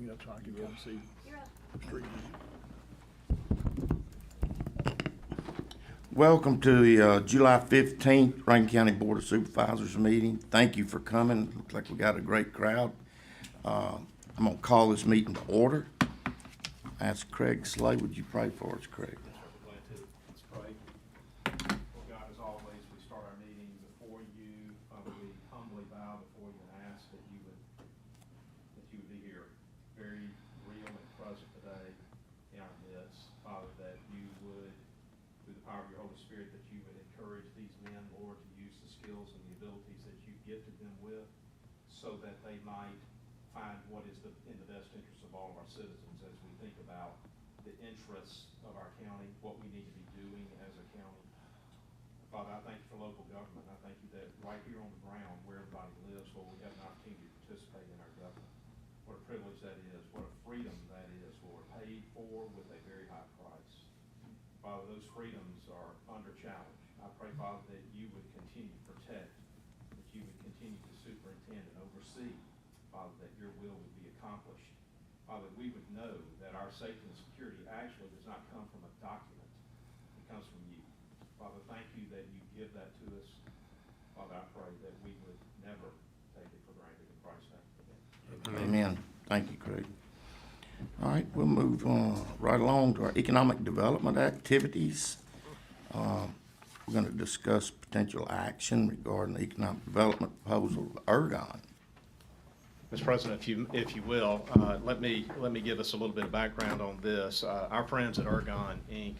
bring it up so I can come see the street view. Welcome to the July 15th Rankin County Board of Supervisors meeting. Thank you for coming. Looks like we got a great crowd. I'm going to call this meeting to order. Ask Craig Slay, would you pray for us, Craig? Glad to. Let's pray. Well, God, as always, we start our meeting before you. Father, we humbly bow before you and ask that you would be here, very real and present today in our midst. Father, that you would, through the power of your Holy Spirit, that you would encourage these men, Lord, to use the skills and the abilities that you gifted them with, so that they might find what is in the best interest of all of our citizens as we think about the interests of our county, what we need to be doing as a county. Father, I thank you for local government. I thank you that right here on the ground where everybody lives, Lord, we have an opportunity to participate in our government. What a privilege that is. What a freedom that is, Lord, paid for with a very high price. Father, those freedoms are under challenge. I pray, Father, that you would continue to protect, that you would continue to superintend and oversee, Father, that your will would be accomplished. Father, we would know that our safety and security actually does not come from a document. It comes from you. Father, thank you that you give that to us. Father, I pray that we would never take it for granted in Christ's name. Amen. Thank you, Craig. All right, we'll move right along to our economic development activities. We're going to discuss potential action regarding the economic development proposal of Ergon. Mr. President, if you will, let me give us a little bit of background on this. Our friends at Ergon, Inc.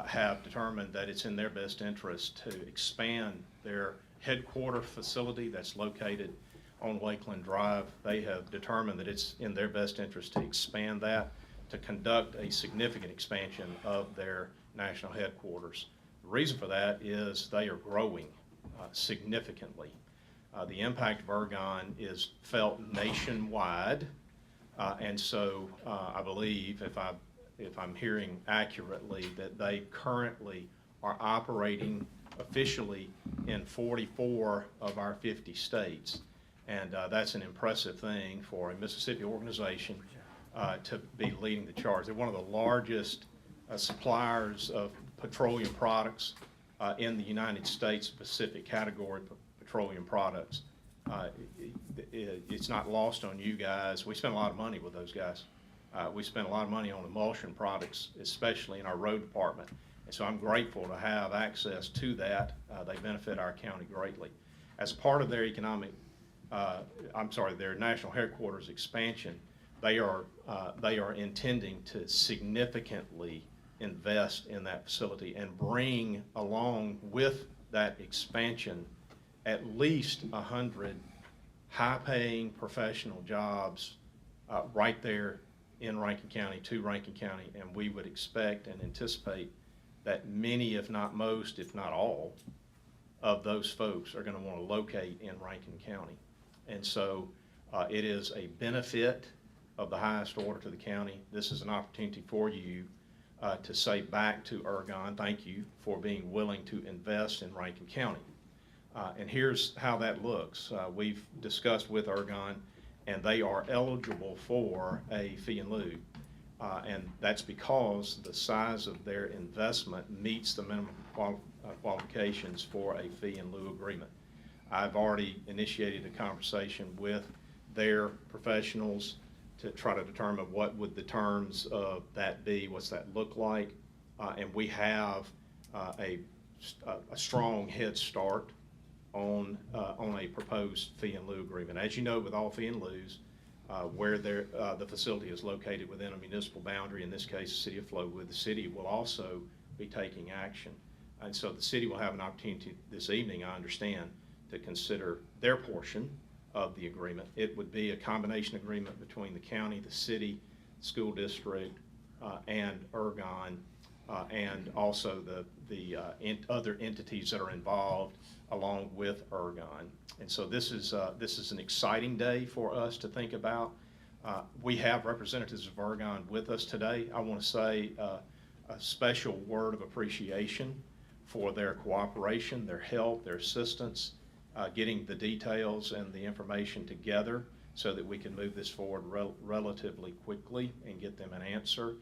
Have determined that it's in their best interest to expand their headquarter facility that's located on Lakeland Drive. They have determined that it's in their best interest to expand that, to conduct a significant expansion of their national headquarters. The reason for that is they are growing significantly. The impact of Ergon is felt nationwide, and so I believe, if I'm hearing accurately, that they currently are operating officially in 44 of our 50 states. And that's an impressive thing for a Mississippi organization to be leading the charge. They're one of the largest suppliers of petroleum products in the United States, Pacific category petroleum products. It's not lost on you guys. We spend a lot of money with those guys. We spend a lot of money on emulsion products, especially in our road department. And so I'm grateful to have access to that. They benefit our county greatly. As part of their their national headquarters expansion, they are intending to significantly invest in that facility and bring along with that expansion at least 100 high-paying professional jobs right there in Rankin County, to Rankin County, and we would expect and anticipate that many, if not most, if not all, of those folks are going to want to locate in Rankin County. And so it is a benefit of the highest order to the county. This is an opportunity for you to say back to Ergon, thank you for being willing to invest in Rankin County. And here's how that looks. We've discussed with Ergon, and they are eligible for a fee in lieu. And that's because the size of their investment meets the minimum qualifications for a fee in lieu agreement. I've already initiated a conversation with their professionals to try to determine what would the terms of that be, what's that look like, and we have a strong head start on a proposed fee in lieu agreement. As you know, with all fee in lieus, where the facility is located within a municipal boundary, in this case, the city of Flowood, the city will also be taking action. And so the city will have an opportunity this evening, I understand, to consider their portion of the agreement. It would be a combination agreement between the county, the city, school district, and Ergon, and also the other entities that are involved along with Ergon. And so this is an exciting day for us to think about. We have representatives of Ergon with us today. I want to say a special word of appreciation for their cooperation, their help, their assistance, getting the details and the information together so that we can move this forward relatively quickly and get them an answer.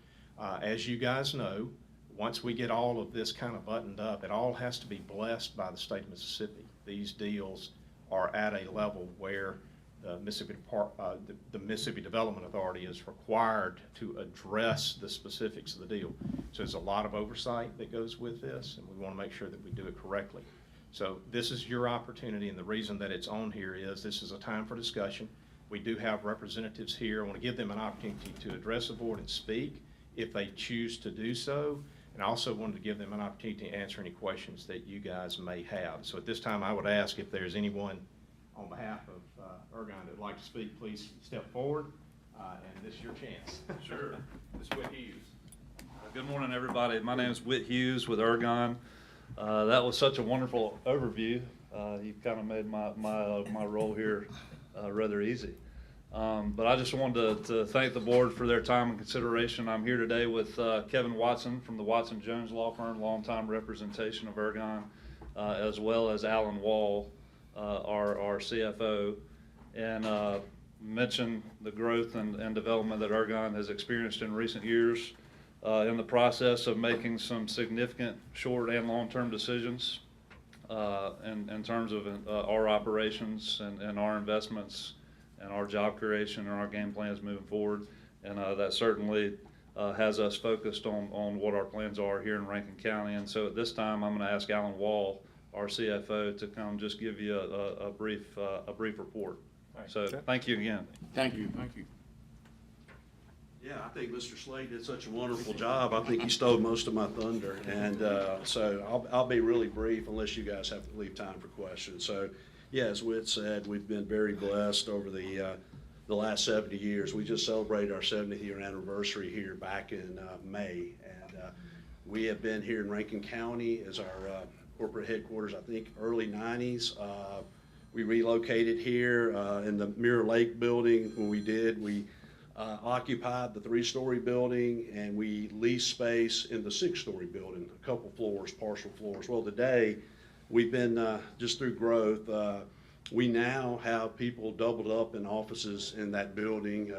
As you guys know, once we get all of this kind of buttoned up, it all has to be blessed by the state of Mississippi. These deals are at a level where the Mississippi Development Authority is required to address the specifics of the deal. So there's a lot of oversight that goes with this, and we want to make sure that we do it correctly. So this is your opportunity, and the reason that it's on here is this is a time for discussion. We do have representatives here. I want to give them an opportunity to address the board and speak if they choose to do so. And I also wanted to give them an opportunity to answer any questions that you guys may have. So at this time, I would ask if there's anyone on behalf of Ergon that would like to speak, please step forward, and this is your chance. Sure. Ms. Whit Hughes. Good morning, everybody. My name is Whit Hughes with Ergon. That was such a wonderful overview. You kind of made my role here rather easy. But I just wanted to thank the board for their time and consideration. I'm here today with Kevin Watson from the Watson Jones Law Firm, longtime representation of Ergon, as well as Alan Wall, our CFO, and mention the growth and development that Ergon has experienced in recent years in the process of making some significant short and long-term decisions in terms of our operations and our investments and our job creation and our game plans moving forward. And that certainly has us focused on what our plans are here in Rankin County. And so at this time, I'm going to ask Alan Wall, our CFO, to come just give you a brief report. So thank you again. Thank you. Thank you. Yeah, I think Mr. Slade did such a wonderful job. I think he stole most of my thunder. And so I'll be really brief unless you guys have to leave time for questions. So, yeah, as Whit said, we've been very blessed over the last 70 years. We just celebrated our 70th year anniversary here back in May. And we have been here in Rankin County as our corporate headquarters, I think, early 90s. We relocated here in the Mirror Lake building. When we did, we occupied the 3-story building, and we leased space in the 6-story building, a couple floors, partial floors. Well, today, we've been, just through growth, we now have people doubled up in offices in that building.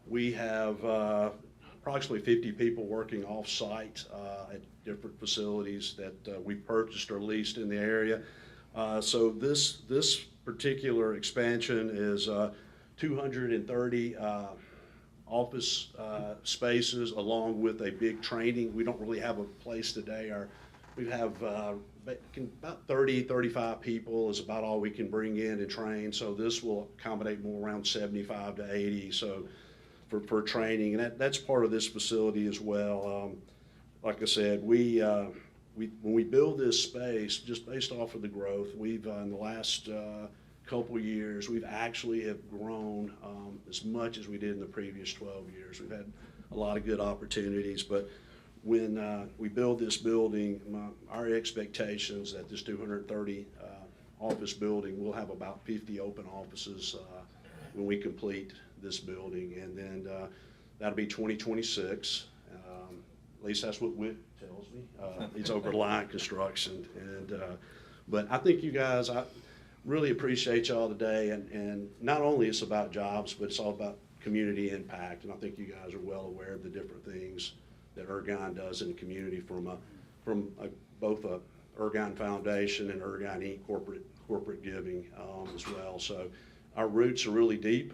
We have approximately 50 people working off-site at different facilities that we purchased or leased in the area. So this particular expansion is 230 office spaces along with a big training. We don't really have a place today. We have about 30, 35 people is about all we can bring in and train. So this will accommodate more around 75 to 80. So for training, and that's part of this facility as well. Like I said, when we build this space, just based off of the growth, we've in the last couple years, we've actually have grown as much as we did in the previous 12 years. We've had a lot of good opportunities, but when we build this building, our expectations that this 230 office building, we'll have about 50 open offices when we complete this building, and then that'll be 2026. At least that's what Whit tells me. He's over line construction, and but I think you guys, I really appreciate y'all today, and not only it's about jobs, but it's all about community impact, and I think you guys are well aware of the different things that Ergon does in the community from both a Ergon Foundation and Ergon Inc. corporate giving as well. So our roots are really deep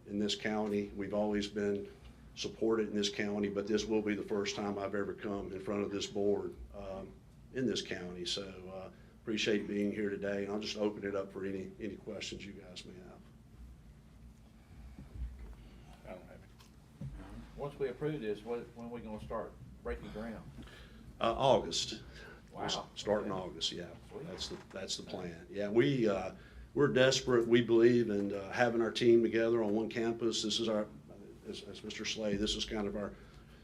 in this county. We've always been supported in this county, but this will be the first time I've ever come in front of this board in this county. So appreciate being here today, and I'll just open it up for any questions you guys may have. I don't have it. Once we approve this, when are we gonna start breaking ground? August. Wow. We'll start in Okay. August, yeah. Sweet. That's the plan. Yeah, we're desperate. We believe in having our team together on one campus. This is our, as Mr. Slade, this is kind of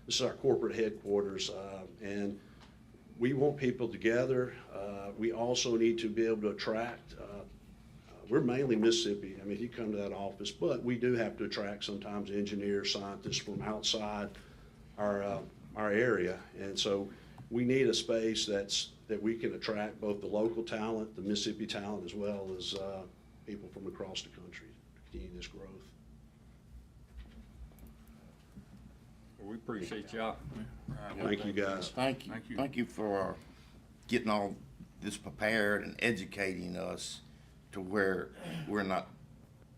this is our corporate headquarters, and we want people together. We also need to be able to attract, we're mainly Mississippi. I mean, if you come to that office, but we do have to attract sometimes engineers, scientists from outside our area. And so we need a space that we can attract both the local talent, the Mississippi talent, as well as people from across the country to continue this growth. We appreciate y'all. Thank you, guys. Thank you. Thank you. Thank you for getting all this prepared and educating us to where we're not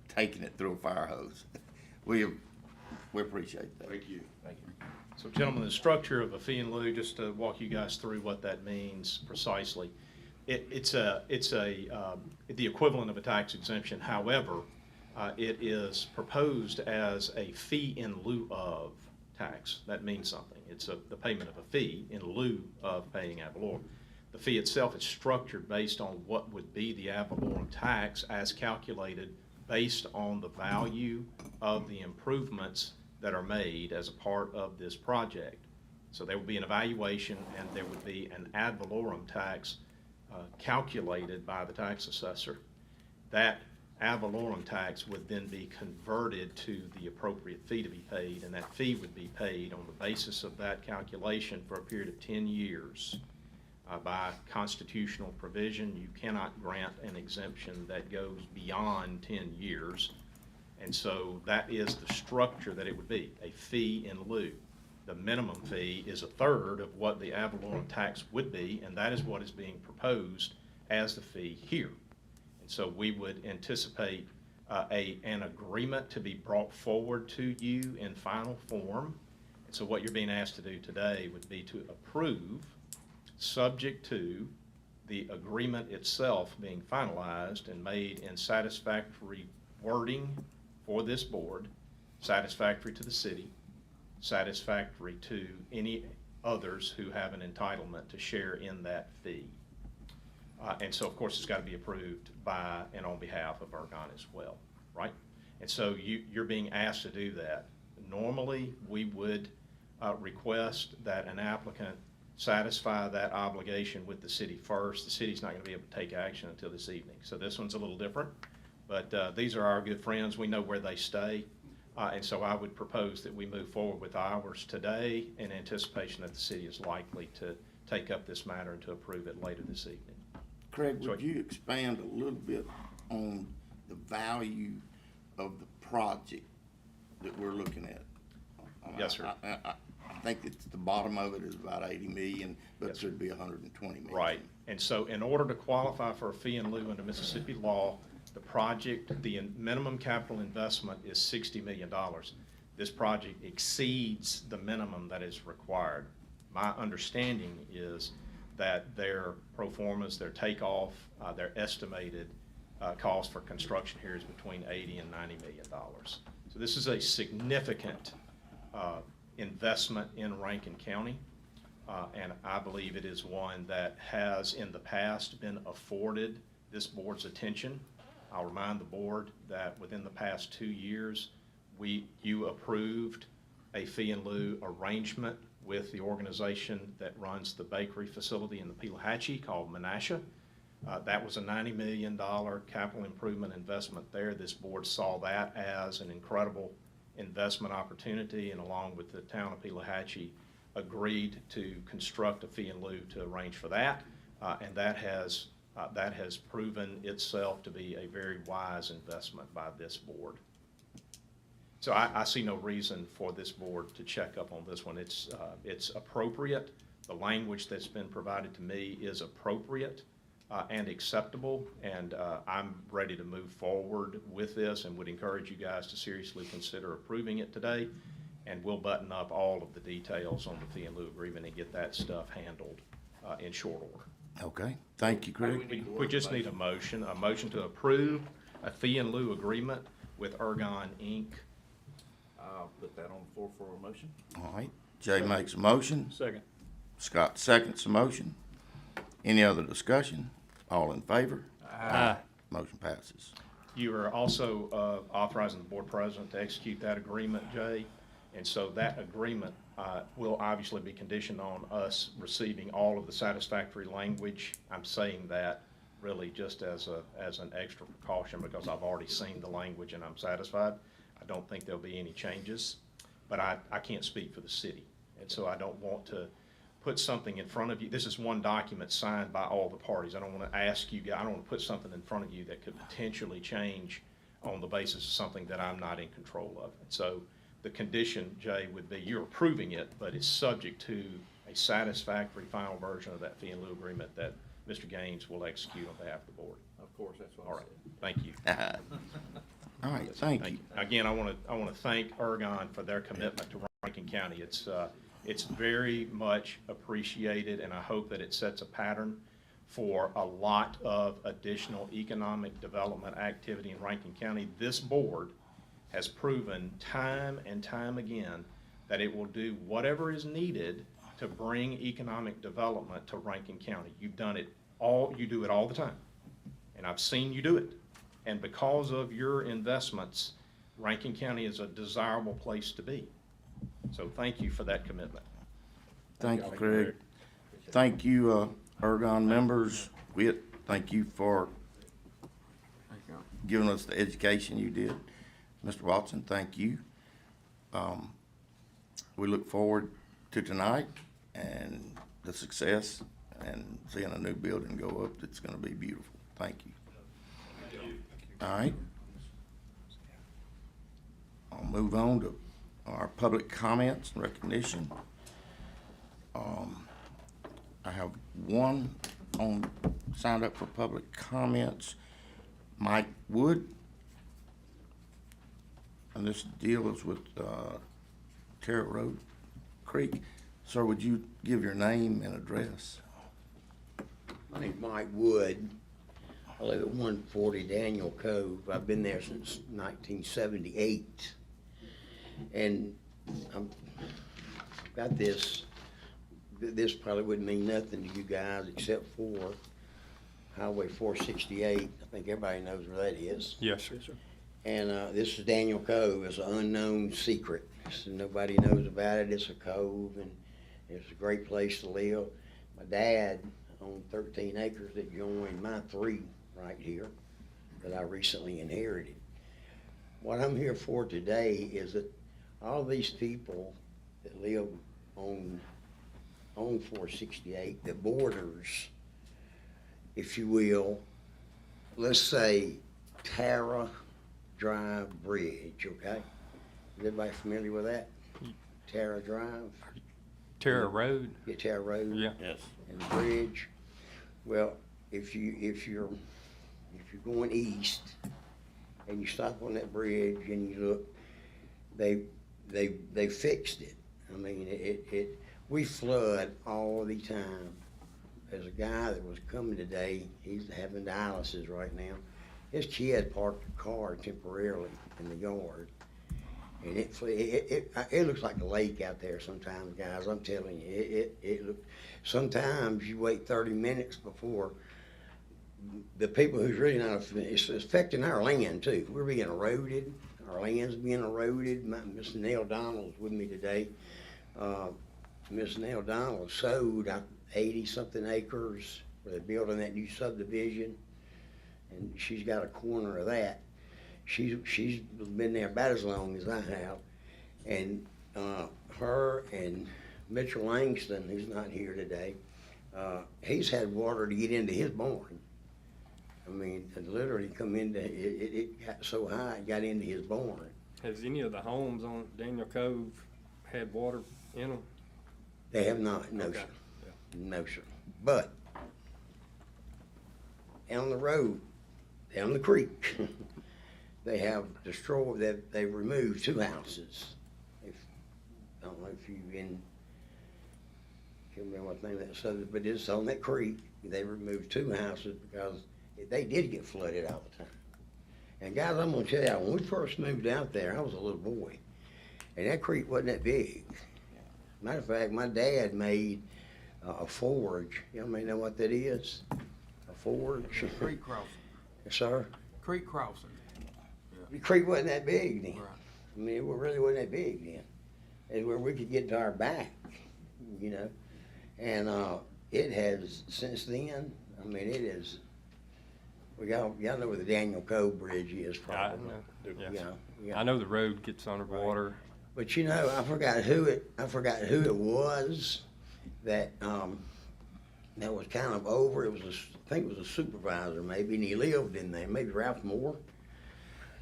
taking it through a fire hose. We appreciate that. Thank you. Thank you. So gentlemen, the structure of a fee in lieu, just to walk you guys through what that means precisely. It's the equivalent of a tax exemption. However, it is proposed as a fee in lieu of tax. That means something. It's the payment of a fee in lieu of paying ad valorem. The fee itself is structured based on what would be the ad valorem tax as calculated based on the value of the improvements that are made as a part of this project. So there would be an evaluation and there would be an ad valorem tax calculated by the tax assessor. That ad valorem tax would then be converted to the appropriate fee to be paid, and that fee would be paid on the basis of that calculation for a period of 10 years. By constitutional provision, you cannot grant an exemption that goes beyond 10 years. And so that is the structure that it would be, a fee in lieu. The minimum fee is a third of what the ad valorem tax would be, and that is what is being proposed as the fee here. And so we would anticipate an agreement to be brought forward to you in final form. And so what you're being asked to do today would be to approve, subject to the agreement itself being finalized and made in satisfactory wording for this board, satisfactory to the city, satisfactory to any others who have an entitlement to share in that fee. And so, of course, it's got to be approved by and on behalf of Ergon as well, right? And so you're being asked to do that. Normally, we would request that an applicant satisfy that obligation with the city first. The city's not going to be able to take action until this evening. So this one's a little different, but these are our good friends. We know where they stay. And so I would propose that we move forward with ours today in anticipation that the city is likely to take up this matter and to approve it later this evening. Craig, So- would you expand a little bit on the value of the project that we're looking at? Yes, sir. I think it's the bottom of it is about 80 million, but Yes, it sir. should be 120 million. Right. And so in order to qualify for a fee in lieu under Mississippi law, the project, the minimum capital investment is $60 million. This project exceeds the minimum that is required. My understanding is that their pro formas, their takeoff, their estimated cost for construction here is between $80 and $90 million. So this is a significant investment in Rankin County. And I believe it is one that has in the past been afforded this board's attention. I'll remind the board that within the past 2 years, you approved a fee in lieu arrangement with the organization that runs the bakery facility in the Pelahatchie called Menasha. That was a $90 million capital improvement investment there. This board saw that as an incredible investment opportunity, and along with the town of Pelahatchie, agreed to construct a fee in lieu to arrange for that, and that has proven itself to be a very wise investment by this board. So I see no reason for this board to check up on this one. It's appropriate. The language that's been provided to me is appropriate and acceptable, and I'm ready to move forward with this and would encourage you guys to seriously consider approving it today. And we'll button up all of the details on the fee in lieu agreement and get that stuff handled in short order. Okay, thank you, Craig. We just need a motion to approve a fee in lieu agreement with Ergon, Inc. I'll put that on the floor for a motion. All right, Jay makes a motion. Second. Scott seconds the motion. Any other discussion? All in favor? Aye. Motion passes. You are also authorizing the board president to execute that agreement, Jay. And so that agreement will obviously be conditioned on us receiving all of the satisfactory language. I'm saying that really just as an extra precaution because I've already seen the language and I'm satisfied. I don't think there'll be any changes, but I can't speak for the city. And so I don't want to put something in front of you. This is one document signed by all the parties. I don't want to ask you guys, I don't want to put something in front of you that could potentially change on the basis of something that I'm not in control of. And so the condition, Jay, would be you're approving it, but it's subject to a satisfactory final version of that fee and lieu agreement that Mr. Gaines will execute on behalf of the board. Of course, that's what All I right, said. thank you. All right, thank you. Again, I want to thank Ergon for their commitment to Rankin County. It's very much appreciated, and I hope that it sets a pattern for a lot of additional economic development activity in Rankin County. This board has proven time and time again that it will do whatever is needed to bring economic development to Rankin County. You've done it all, you do it all the time, and I've seen you do it. And because of your investments, Rankin County is a desirable place to be. So thank you for that commitment. Thank you, Craig. Thank you, Ergon members. Whit, thank you for giving us the education you did. Mr. Watson, thank you. We look forward to tonight and the success and seeing a new building go up. It's going to be beautiful. Thank you. All right. I'll move on to our public comments and recognition. I have one signed up for public comments, Mike Wood. And this deals with Terra Road Creek. Sir, would you give your name and address? My name's Mike Wood. I live at 140 Daniel Cove. I've been there since 1978. And I've got this probably wouldn't mean nothing to you guys except for Highway 468. I think everybody knows where that is. Yes, sir. And this is Daniel Cove. It's an unknown secret. So nobody knows about it. It's a cove, and it's a great place to live. My dad owned 13 acres that joined my 3 right here that I recently inherited. What I'm here for today is that all these people that live on 468, the borders, if you will, let's say Tara Drive Bridge, okay? Is everybody familiar with that? Tara Drive? Terra Road? Yeah, Tara Road. Yeah. Yes. And the bridge. Well, if you're going east and you stop on that bridge and you look, they fixed it. I mean, we flood all the time. There's a guy that was coming today. He's having dialysis right now. His kid parked a car temporarily in the yard, and it looks like a lake out there sometimes, guys. I'm telling you, it looks. Sometimes you wait 30 minutes before the people who's really not. It's affecting our land too. We're being eroded. Our land's being eroded. Miss Nell Donald's with me today. Miss Nell Donald sold 80-something acres where they're building that new subdivision, and she's got a corner of that. She's been there about as long as I have, and her and Mitchell Langston, who's not here today, he's had water to get into his barn. I mean, it literally come into it got so high it got into his barn. Has any of the homes on Daniel Cove had water in them? They have not, no, Okay. sir. Yeah. No, sir. But down the road, down the creek, they have destroyed, they've removed 2 houses. I don't know if you've been, can't remember what name that subject, but it's on that creek. They removed 2 houses because they did get flooded all the time. And guys, I'm gonna tell you, when we first moved out there, I was a little boy, and that creek wasn't that big. Matter of fact, my dad made a forge. Y'all may know what that is? A forge? Creek crossing. Yes, sir? Creek crossing. The creek wasn't that big then. Right. I mean, it really wasn't that big then. It's where we could get to our back, you know. And it has, since then, I mean, it is, y'all know where the Daniel Cove Bridge is probably. Yeah. Yeah. I know the road gets underwater. But you know, I forgot who it was that that was kind of over. It was I think it was a supervisor maybe, and he lived in there. Maybe Ralph Moore.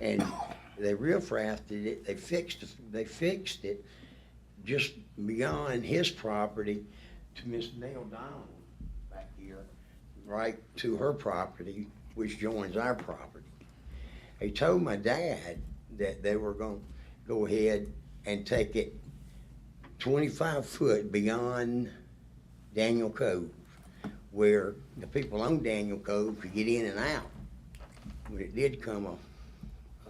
And they riffraffed it, they fixed it just beyond his property to Miss Nell Donald back here, right to her property, which joins our property. They told my dad that they were gonna go ahead and take it 25 foot beyond Daniel Cove, where the people on Daniel Cove could get in and out. When it did come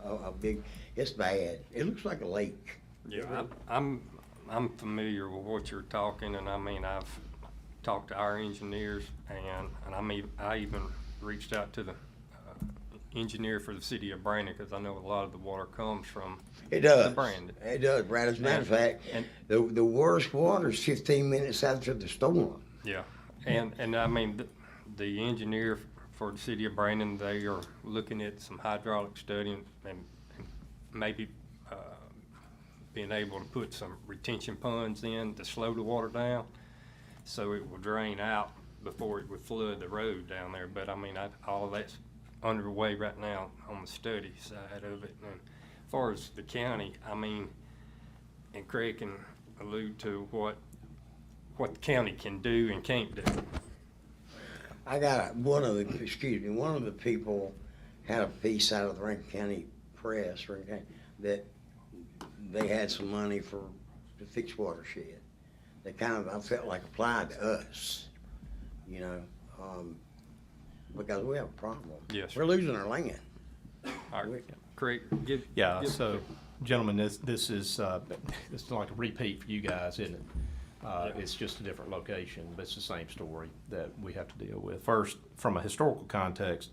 a big, it's bad. It looks like a lake. Yeah, I'm familiar with what you're talking, and I mean, I've talked to our engineers, and I even reached out to the engineer for the city of Brandon, because I know a lot of the water comes from It does. the Brandon. It does, Brad. As a matter of fact, And- the worst water is 15 minutes after the storm. Yeah, and I mean, the engineer for the city of Brandon, they are looking at some hydraulic study and maybe being able to put some retention ponds in to slow the water down, so it will drain out before it would flood the road down there. But I mean, all of that's underway right now on the study side of it. And as far as the county, I mean, and Craig can allude to what the county can do and can't do. I got one of the people had a piece out of the Rankin County Press, that they had some money to fix watershed. They kind of, I felt like, applied to us, you know, because we have a problem. Yes, sir. We're losing our land. All right, Craig, give. Yeah, give- so, gentlemen, this is like a repeat for you guys, isn't it? It's just a different location, but it's the same story that we have to deal with. First, from a historical context,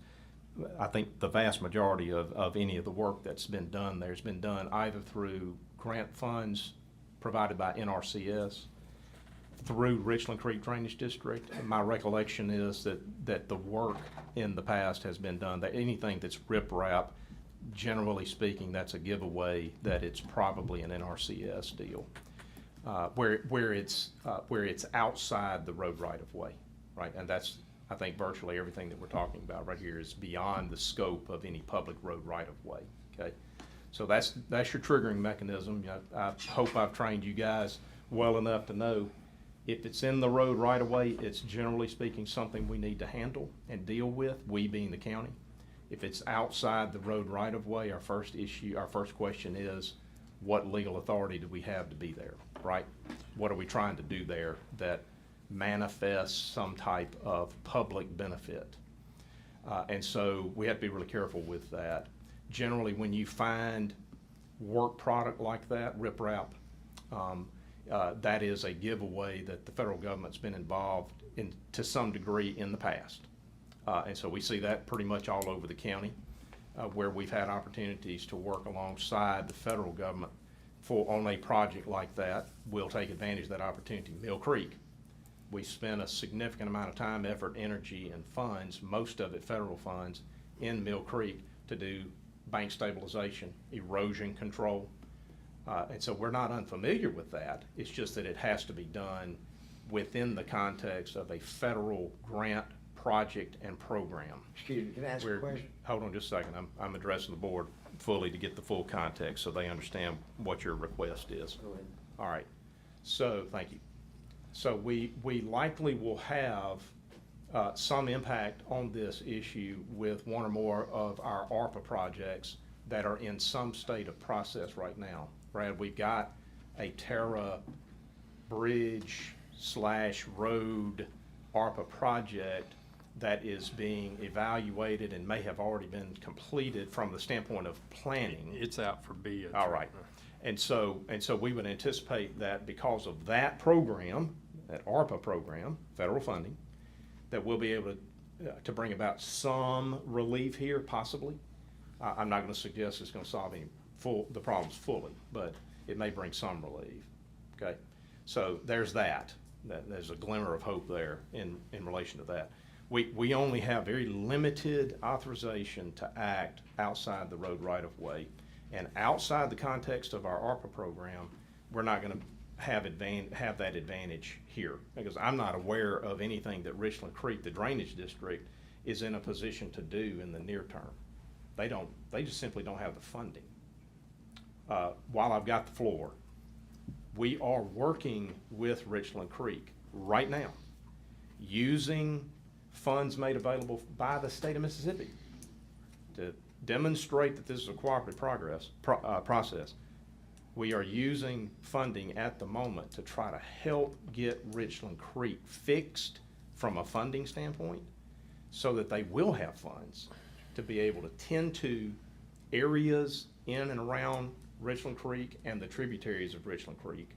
I think the vast majority of any of the work that's been done there has been done either through grant funds provided by NRCS, through Richland Creek Drainage District. My recollection is that the work in the past has been done, that anything that's riprap, generally speaking, that's a giveaway that it's probably an NRCS deal. Where it's outside the road right of way, right? And that's, I think, virtually everything that we're talking about right here is beyond the scope of any public road right of way, okay? So that's your triggering mechanism. You know, I hope I've trained you guys well enough to know if it's in the road right of way, it's generally speaking something we need to handle and deal with, we being the county. If it's outside the road right of way, our first question is, what legal authority do we have to be there, right? What are we trying to do there that manifests some type of public benefit? And so we have to be really careful with that. Generally, when you find work product like that, riprap, that is a giveaway that the federal government's been involved in to some degree in the past. And so we see that pretty much all over the county, where we've had opportunities to work alongside the federal government on a project like that. We'll take advantage of that opportunity. Mill Creek, we spent a significant amount of time, effort, energy, and funds, most of it federal funds, in Mill Creek to do bank stabilization, erosion control. And so we're not unfamiliar with that. It's just that it has to be done within the context of a federal grant project and program. Excuse me, can I ask a question? Hold on just a second. I'm addressing the board fully to get the full context so they understand what your request is. Go ahead. All right. So, thank you. So we likely will have some impact on this issue with one or more of our ARPA projects that are in some state of process right now. Brad, we've got a Terra bridge / road ARPA project that is being evaluated and may have already been completed from the standpoint of planning. It's out for bids. All right. And so we would anticipate that because of that program, that ARPA program, federal funding, that we'll be able to bring about some relief here, possibly. I'm not going to suggest it's going to solve the problems fully, but it may bring some relief. Okay, so there's that. There's a glimmer of hope there in relation to that. We only have very limited authorization to act outside the road right of way, and outside the context of our ARPA program, we're not going to have that advantage here, because I'm not aware of anything that Richland Creek, the drainage district, is in a position to do in the near term. they just simply don't have the funding. While I've got the floor, we are working with Richland Creek right now, using funds made available by the state of Mississippi to demonstrate that this is a cooperative process. We are using funding at the moment to try to help get Richland Creek fixed from a funding standpoint so that they will have funds to be able to tend to areas in and around Richland Creek and the tributaries of Richland Creek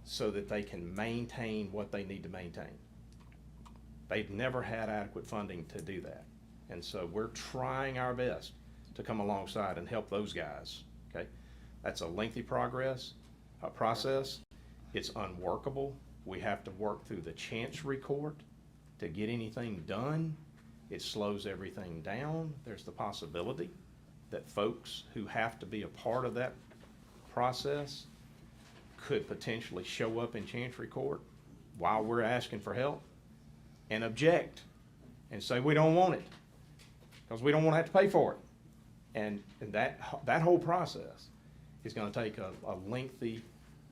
so that they can maintain what they need to maintain. They've never had adequate funding to do that. And so we're trying our best to come alongside and help those guys, okay? That's a lengthy process. It's unworkable. We have to work through the Chancery Court to get anything done. It slows everything down. There's the possibility that folks who have to be a part of that process could potentially show up in Chancery Court while we're asking for help and object and say we don't want it because we don't want to have to pay for it. And that whole process is going to take a lengthy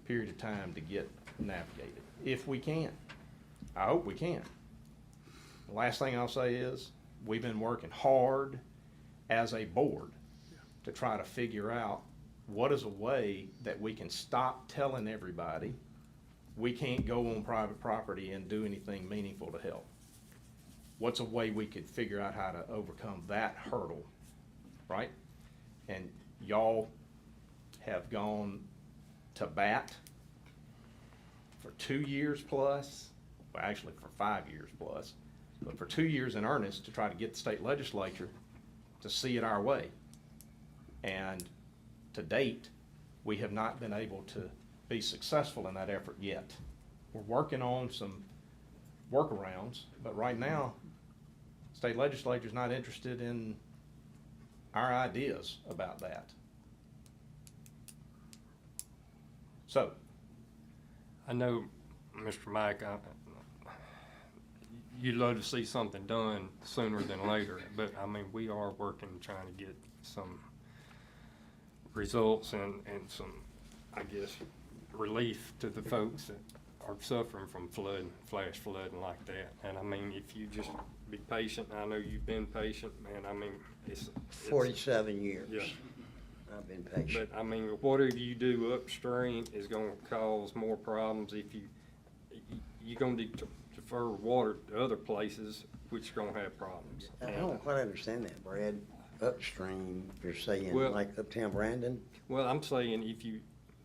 period of time to get navigated, if we can. I hope we can. The last thing I'll say is we've been working hard as a board to try to figure out what is a way that we can stop telling everybody we can't go on private property and do anything meaningful to help. What's a way we could figure out how to overcome that hurdle, right? And y'all have gone to bat for 2 years plus, well, actually for 5 years plus, but for 2 years in earnest to try to get the state legislature to see it our way. And to date, we have not been able to be successful in that effort yet. We're working on some workarounds, but right now, state legislature's not interested in our ideas about that. So, I know, Mr. Mike, you'd love to see something done sooner than later, but I mean, we are working, trying to get some results and some, I guess, relief to the folks that are suffering from flooding, flash flooding like that. And I mean, if you just be patient, I know you've been patient, man, I mean, it's 47 years. Yeah. I've been patient. But I mean, whatever you do upstream is gonna cause more problems if you're gonna defer water to other places, which are gonna have problems. I don't quite understand that, Brad. Upstream, you're saying, Well- like uptown Brandon? Well, I'm saying if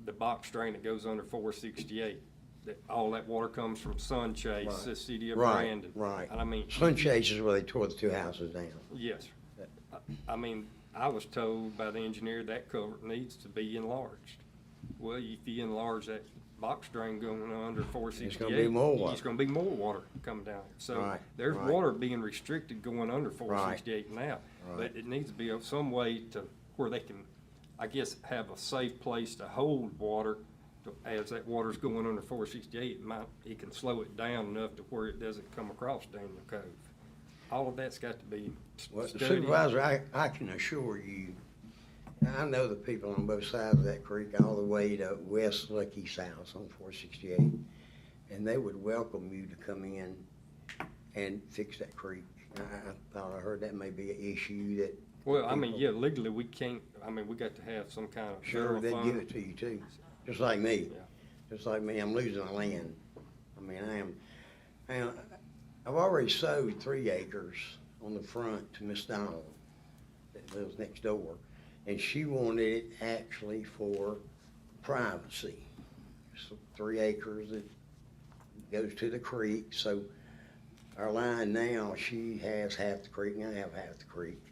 the box drain that goes under 468, that all that water comes from Sunchase, Right. the city of Right, Brandon. right. And I mean. Sunchase is where they tore the two houses down. Yes. I mean, I was told by the engineer that culvert needs to be enlarged. Well, if you enlarge that box drain going under 468. It's gonna be more water. It's gonna be more water coming down. So Right, there's right. water being restricted going under 468 now. Right. But it needs to be some way to where they can, I guess, have a safe place to hold water. As that water's going under 468, it can slow it down enough to where it doesn't come across Daniel Cove. All of that's got to be Well, studied. Supervisor, I can assure you, I know the people on both sides of that creek all the way to West Lucky's house on 468, and they would welcome you to come in and fix that creek. I thought I heard that may be an issue that. Well, I mean, people- yeah, legally, we can't, I mean, we got to have some kind of Sure, federal they'd fund. give it to you too, just like me. Yeah. Just like me, I'm losing my land. I mean, I've already sold 3 acres on the front to Miss Donald that lives next door, and she wanted it actually for privacy. So 3 acres that goes to the creek, so our line now, she has half the creek, and I have half the creek.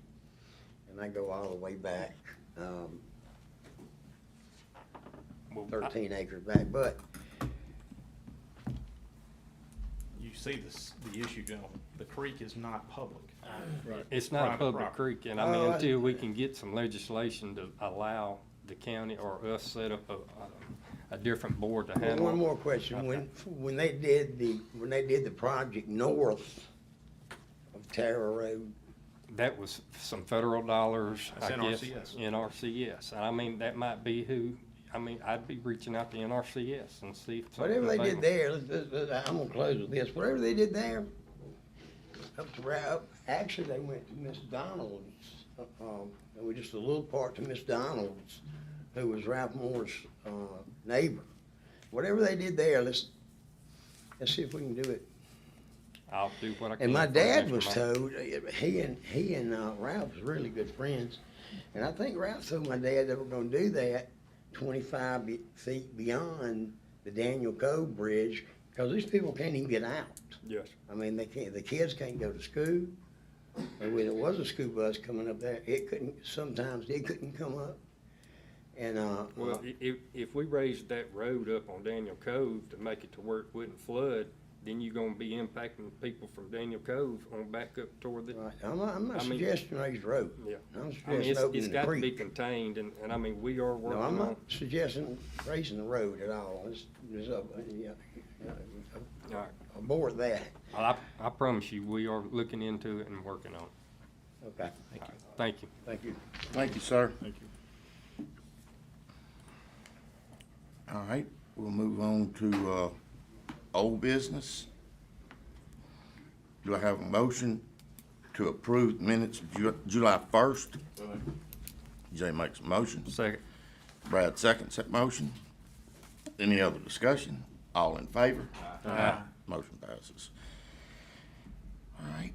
And I go all the way back, Well, 13 acres back, but you see the issue, gentlemen. The creek is not public. It's not a Private public property. creek, and I mean, Oh, until we can get some legislation to allow the county or us set up a different board to handle. one more question. Okay. When they did the project north of Tara Road, that was some federal dollars, That's I guess. NRCS. NRCS. And I mean, that might be who, I mean, I'd be reaching out to NRCS and see if. something Whatever they did available. there, I'm gonna close with this, whatever they did there, up to actually, they went to Miss Donald's, there was just a little part to Miss Donald's, who was Ralph Moore's, neighbor. Whatever they did there, let's see if we can do it. I'll do what I can. And my for dad Mr. was Mike. told, he and Ralph was really good friends. And I think Ralph told my dad they were gonna do that 25 feet beyond the Daniel Cove Bridge, because these people can't even get out. Yes. I mean, they can't, the kids can't go to school. And when there was a school bus coming up there, sometimes it couldn't come up. And, Well, if we raised that road up on Daniel Cove to make it to where it wouldn't flood, then you're gonna be impacting people from Daniel Cove on back up toward the, right, I'm not I mean- suggesting raise the road. yeah. I'm I mean, suggesting it's opening the got to be creek. contained, and I mean, we are No, working I'm on. not suggesting raising the road at all. All right. Abort that. I promise you, we are looking into it and working on it. Okay, Thank you. thank you. Thank you, sir. Thank you. All right, we'll move on to, old business. Do I have a motion to approve minutes of July 1st? Jay makes a motion. Second. Brad seconds that motion. Any other discussion? All in favor? Aye. Motion passes. All right.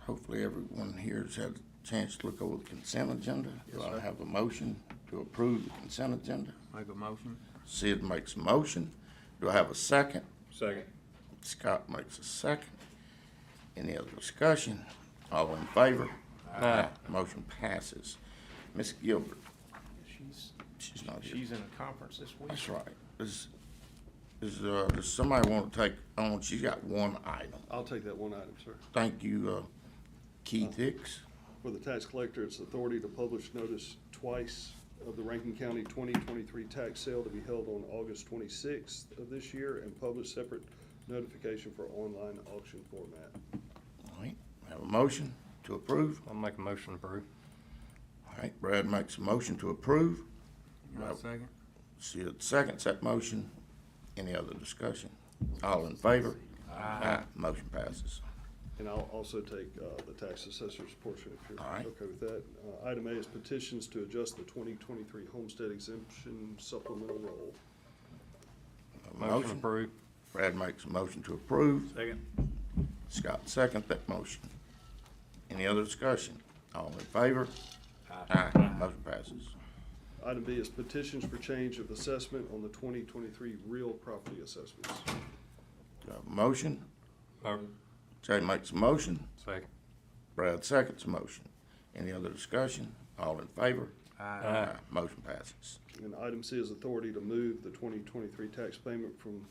Hopefully everyone here has had a chance to look over the consent agenda. Do I have a motion to approve the consent agenda? Make a motion. Sid makes a motion. Do I have a second? Second. Scott makes a second. Any other discussion? All in favor? Aye. Motion passes. Ms. Gilbert, She's not here. she's in a conference this week. That's right. Does somebody want to take on, she's got one item. I'll take that one item, sir. Thank you, Keith Hicks. For the tax collector, it's authority to publish notice twice of the Rankin County 2023 tax sale to be held on August 26th of this year, and publish separate notification for online auction format. All right, have a motion to approve. I'll make a motion to approve. All right, Brad makes a motion to approve. Second. Sid seconds that motion. Any other discussion? All in favor? Aye. Motion passes. And I'll also take the tax assessor's portion if you're All right. okay with that. Item A is petitions to adjust the 2023 homestead exemption supplemental roll. Have a Motion approved. Brad makes a motion to approve. Second. Scott seconds that motion. Any other discussion? All in favor? Aye. Motion passes. Item B is petitions for change of assessment on the 2023 real property assessments. Do I have a motion? Or- Jay makes a motion. Second. Brad seconds a motion. Any other discussion? All in favor? Aye. Motion passes. And item C is authority to move the 2023 tax payment from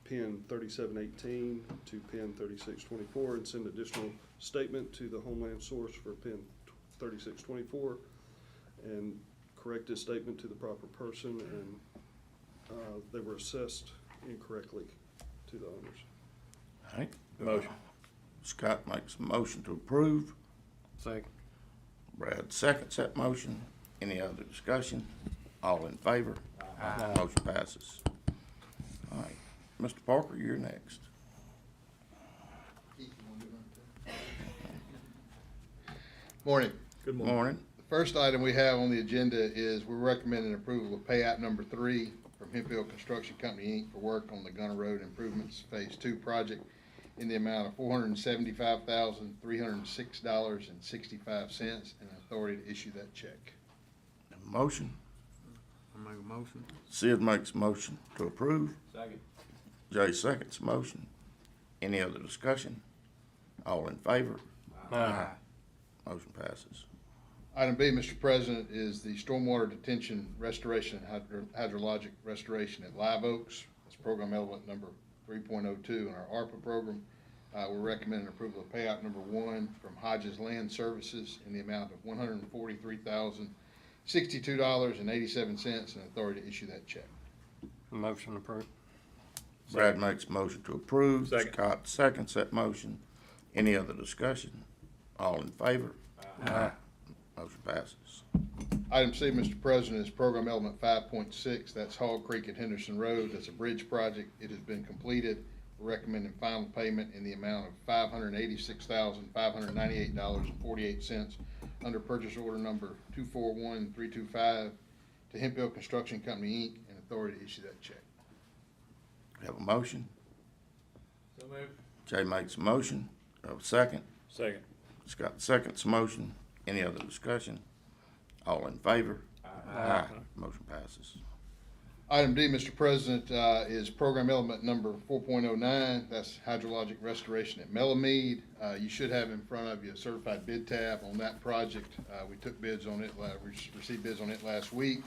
PIN 3718 to PIN 3624 and send additional statement to the Homeland Source for PIN 3624 and correct this statement to the proper person, and they were assessed incorrectly to the owners. All right. Motion. Scott makes a motion to approve. Second. Brad seconds that motion. Any other discussion? All in favor? Aye. Motion passes. All right. Mr. Parker, you're next. Morning. Good morning. The first item we have on the agenda is we're recommending approval of payout number 3 from Hemphill Construction Company, Inc. for work on the Gunner Road Improvements Phase 2 project in the amount of $475,306.65 and authority to issue that check. Have a motion. I'll make a motion. Sid makes a motion to approve. Second. Jay seconds the motion. Any other discussion? All in favor? Aye. Motion passes. Item B, Mr. President, is the stormwater detention restoration and hydrologic restoration at Live Oaks. That's program element number 3.02 in our ARPA program. We're recommending approval of payout number 1 from Hodges Land Services in the amount of $143,062.87 and authority to issue that check. Motion approved. Brad makes a motion to approve. Second. Scott seconds that motion. Any other discussion? All in favor? Aye. Motion passes. Item C, Mr. President, is Program Element 5.6. That's Hog Creek at Henderson Road. That's a bridge project. It has been completed. We're recommending final payment in the amount of $586,598.48 under purchase order number 241325 to Hemphill Construction Company, Inc., and authority to issue that check. Have a motion? So moved. Jay makes a motion. Have a second? Second. Scott seconds the motion. Any other discussion? All in favor? Aye. Motion passes. Item D, Mr. President, is Program Element number 4.09. That's hydrologic restoration at Melamede. You should have in front of you a certified bid tab on that project. We took bids on it, received bids on it last week.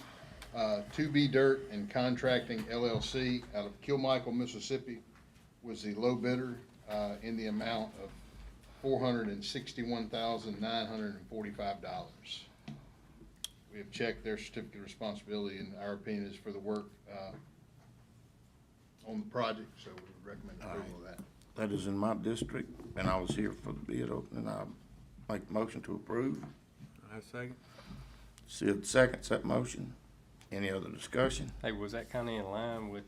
2B Dirt and Contracting LLC out of Kilmichael, Mississippi was the low bidder in the amount of $461,945. We have checked their certificate of responsibility, and our opinion is for the work on the project, so we would recommend approval of that. That is in my district, and I was here for the bid opening. I make a motion to approve. I second. Sid seconds that motion. Any other discussion? Hey, was that kind of in line with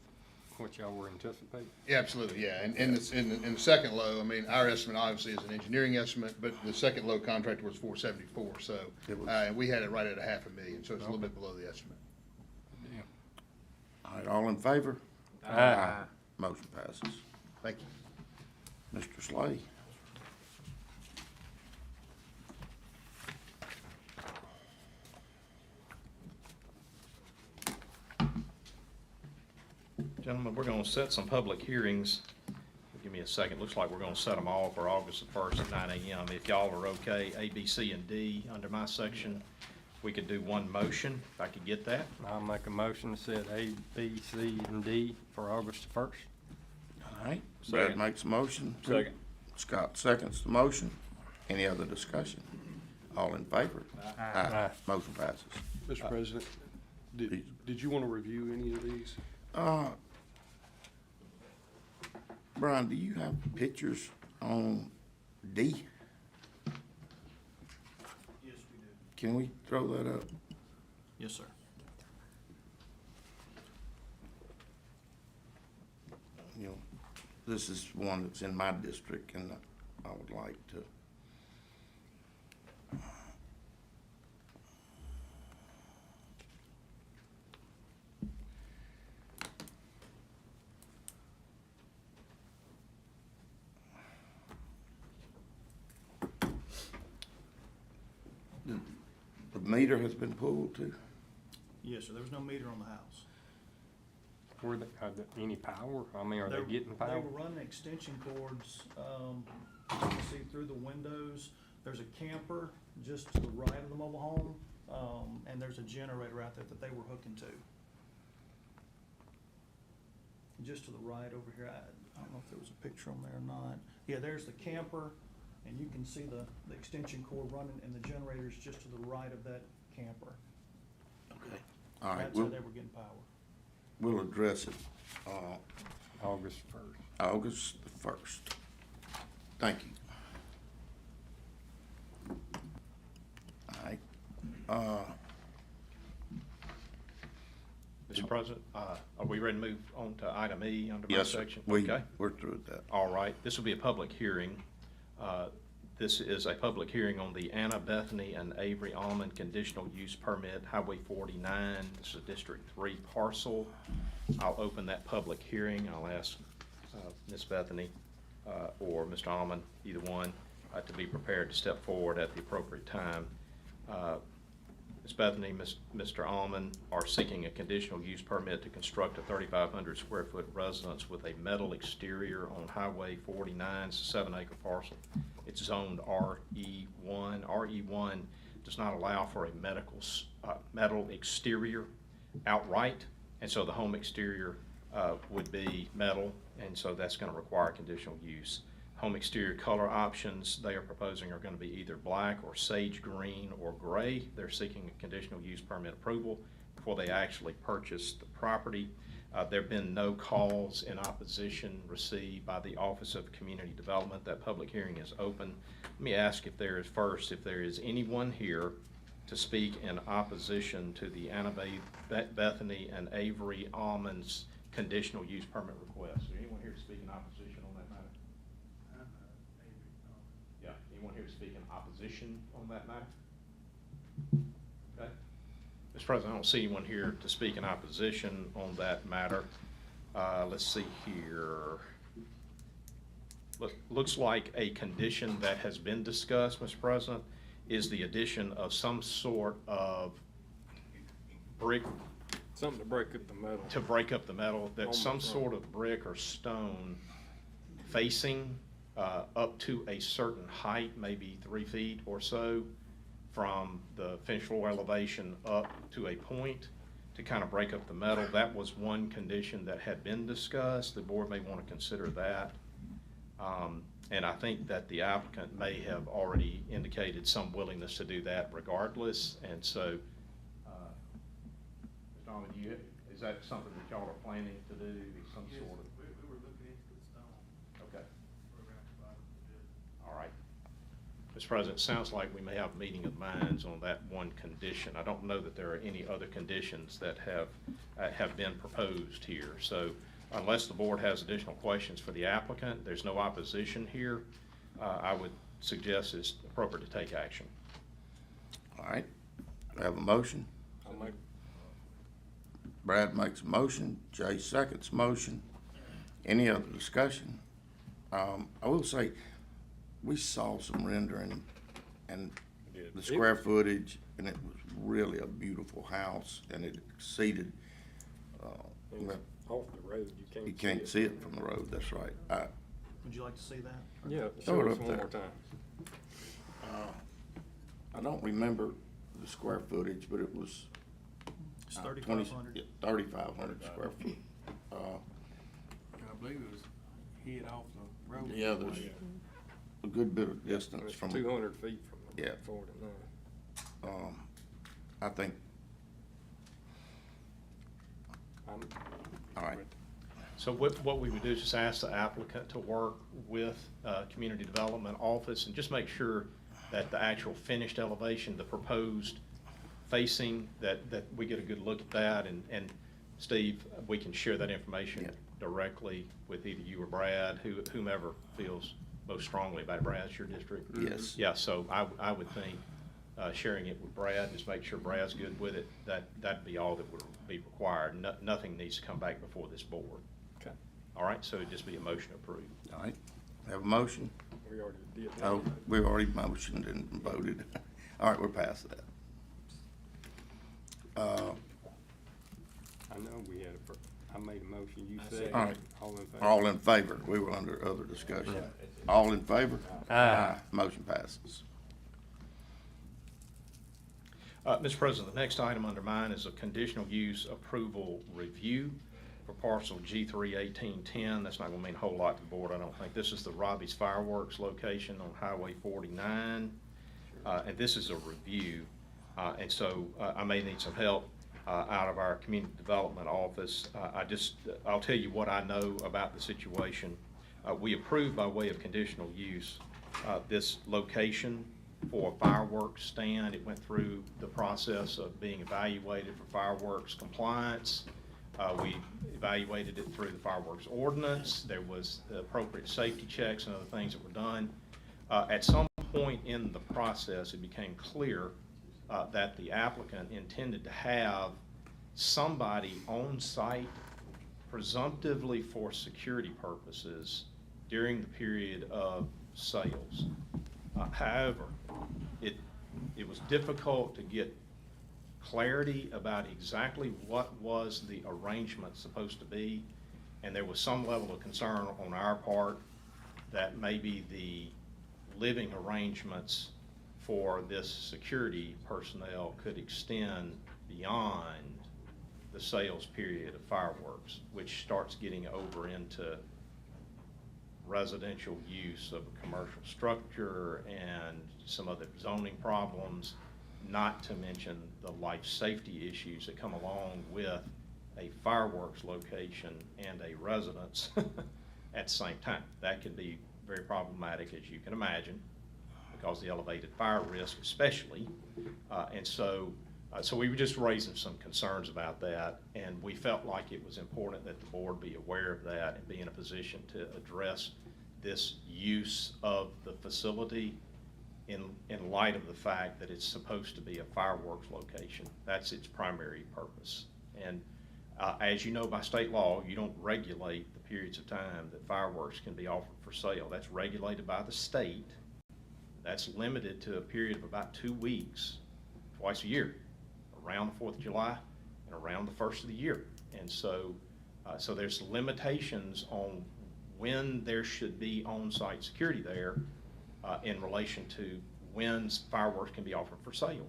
what y'all were anticipating? Yeah, absolutely, yeah, and in the second low, I mean, our estimate obviously is an engineering estimate, but the second low contractor was 474, so, It was- and we had it right at $500,000, so it's a little bit below the estimate. All right, all in favor? Aye. Motion passes. Thank you. Mr. Slay. Gentlemen, we're gonna set some public hearings. Give me a second. Looks like we're gonna set them all for August the 1st at 9 a.m. If y'all are okay, A, B, C, and D, under my section, we could do one motion, if I could get that. I'll make a motion to set A, B, C, and D for August 1st. All right, Brad Second. makes a motion. Second. Scott seconds the motion. Any other discussion? All in favor? Aye. Motion passes. Mr. President, did you want to review any of these? Brian, do you have pictures on D? Yes, we do. Can we throw that up? Yes, sir. You know, this is one that's in my district, and I would like to. The meter has been pulled too. Yes, sir. There was no meter on the house. Were they, are there any power? I mean, are they getting They power? were running extension cords, you can see through the windows. There's a camper just to the right of the mobile home, and there's a generator out there that they were hooking to. Just to the right over here, I don't know if there was a picture on there or not. Yeah, there's the camper, and you can see the extension cord running, and the generator's just to the right of that camper. Okay. All right, That's how they were getting power. we'll address it, August 1st. August the 1st. Thank you. All right, Mr. President, are we ready to move on to item E under my yes, sir. section? We're through with that. All right, this will be a public hearing. This is a public hearing on the Anna Bethany and Avery Almond conditional use permit, Highway 49. This is a District 3 parcel. I'll open that public hearing. I'll ask Ms. Bethany or Mr. Almond, either one, to be prepared to step forward at the appropriate time. Ms. Bethany, Mr. Almond are seeking a conditional use permit to construct a 3,500 square foot residence with a metal exterior on Highway 49. It's a 7-acre parcel. It's zoned RE1. RE1 does not allow for a metal exterior outright, and so the home exterior would be metal, and so that's going to require conditional use. Home exterior color options they are proposing are going to be either black or sage green or gray. They're seeking a conditional use permit approval before they actually purchase the property. There have been no calls in opposition received by the Office of Community Development. That public hearing is open. Let me ask if there is anyone here to speak in opposition to the Anna Bethany and Avery Almonds conditional use permit request. Is there anyone here to speak in opposition on that matter? Yeah, anyone here to speak in opposition on that matter? Okay. Mr. President, I don't see anyone here to speak in opposition on that matter. Let's see here. Looks like a condition that has been discussed, Mr. President, is the addition of some sort of brick. Something to break up the metal. To break up the metal, that On the some front. sort of brick or stone facing up to a certain height, maybe 3 feet or so, from the finished floor elevation up to a point to kind of break up the metal. That was one condition that had been discussed. The board may want to consider that. And I think that the applicant may have already indicated some willingness to do that regardless. And so, Mr. Almond, is that something that y'all are planning to do, some sort of? We were looking into the stone. Okay. All right. Mr. President, it sounds like we may have a meeting of minds on that one condition. I don't know that there are any other conditions that have been proposed here. So unless the board has additional questions for the applicant, there's no opposition here, I would suggest it's appropriate to take action. All right, we have a motion. I'll make, Brad makes a motion, Jay seconds motion. Any other discussion? I will say, we saw some rendering and the square footage, and it was really a beautiful house, and it exceeded, off the road, you can't see it from the road, that's right. Would you like to see that? Yeah, Throw it show us up one there. more time. I don't remember the square footage, but it was It's 20 3,500. 3,500 square foot. And I believe it was hid off the road. Yeah, there's a good bit of distance It's from. 200 feet from the Yeah. 49. I think, all right, So what we would do is just ask the applicant to work with Community Development Office and just make sure that the actual finished elevation, the proposed facing, that we get a good look at that. And Steve, we can share that information Yeah. directly with either you or Brad, whomever feels most strongly about it. Brad, it's your district? yes. Yeah, so I would think sharing it with Brad, just make sure Brad's good with it, that'd be all that would be required. Nothing needs to come back before this board. Okay. All right, so it'd just be a motion approved. All right, have a motion? We already did that. Oh, we already motioned and voted. All right, we're past that. I know we had I made a motion, you said. All right. All in favor? All in favor? We were under other discussion. All in favor? Aye. Motion passes. Mr. President, the next item under mine is a conditional use approval review for parcel G3-1810. That's not gonna mean a whole lot to the board, I don't think. This is the Robbie's Fireworks location on Highway 49. And this is a review. And so I may need some help out of our Community Development Office. I'll tell you what I know about the situation. We approved by way of conditional use this location for a fireworks stand. It went through the process of being evaluated for fireworks compliance. We evaluated it through the fireworks ordinance. There was the appropriate safety checks and other things that were done. At some point in the process, it became clear that the applicant intended to have somebody on site presumptively for security purposes during the period of sales. However, it was difficult to get clarity about exactly what was the arrangement supposed to be, and there was some level of concern on our part that maybe the living arrangements for this security personnel could extend beyond the sales period of fireworks, which starts getting over into residential use of a commercial structure and some other zoning problems, not to mention the life safety issues that come along with a fireworks location and a residence at the same time. That could be very problematic, as you can imagine, because the elevated fire risk especially. So we were just raising some concerns about that, and we felt like it was important that the board be aware of that and be in a position to address this use of the facility in light of the fact that it's supposed to be a fireworks location. That's its primary purpose. And as you know, by state law, you don't regulate the periods of time that fireworks can be offered for sale. That's regulated by the state. That's limited to a period of about 2 weeks, twice a year, around the 4th of July and around the 1st of the year. And so there's limitations on when there should be on-site security there in relation to when fireworks can be offered for sale.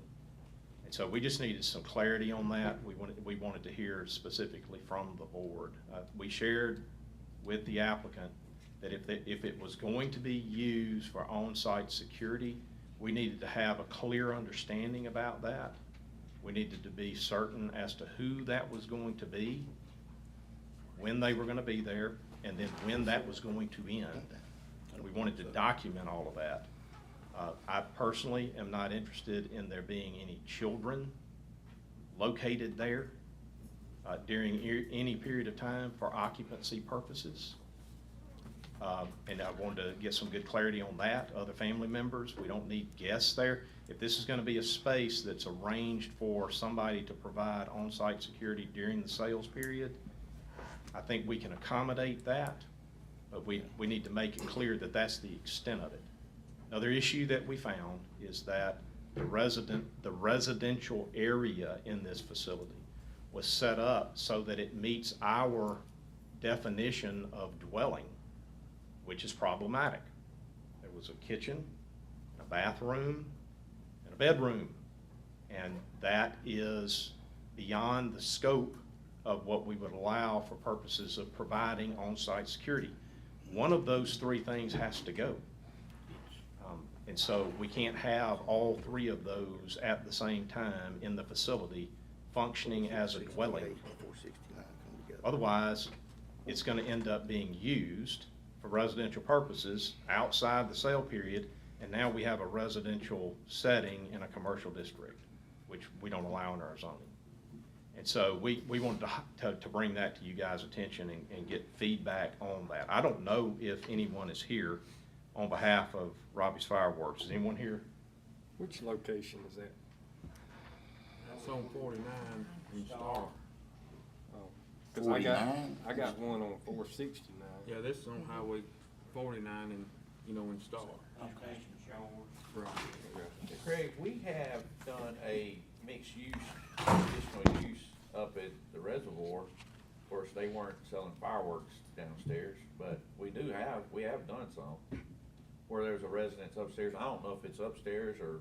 And so we just needed some clarity on that. We wanted to hear specifically from the board. We shared with the applicant that if it was going to be used for on-site security, we needed to have a clear understanding about that. We needed to be certain as to who that was going to be, when they were going to be there, and then when that was going to end. And we wanted to document all of that. I personally am not interested in there being any children located there during any period of time for occupancy purposes. And I wanted to get some good clarity on that. Other family members, we don't need guests there. If this is going to be a space that's arranged for somebody to provide on-site security during the sales period, I think we can accommodate that, but we need to make it clear that that's the extent of it. Another issue that we found is that the residential area in this facility was set up so that it meets our definition of dwelling, which is problematic. There was a kitchen, a bathroom, and a bedroom, and that is beyond the scope of what we would allow for purposes of providing on-site security. One of those 3 things has to go. And so we can't have all 3 of those at the same time in the facility functioning as a dwelling. Otherwise, it's going to end up being used for residential purposes outside the sale period, and now we have a residential setting in a commercial district, which we don't allow in our zoning. And so we wanted to bring that to you guys' attention and get feedback on that. I don't know if anyone is here on behalf of Robbie's Fireworks. Is anyone here? Which location is that? That's on 49 in Star. Oh, 'cause I got 49? one on 469. Yeah, this is on Highway 49 and, in Star. Right. Craig, we have done a mixed use, conditional use up at the reservoir. Of course, they weren't selling fireworks downstairs, but we have done some where there's a residence upstairs. I don't know if it's upstairs or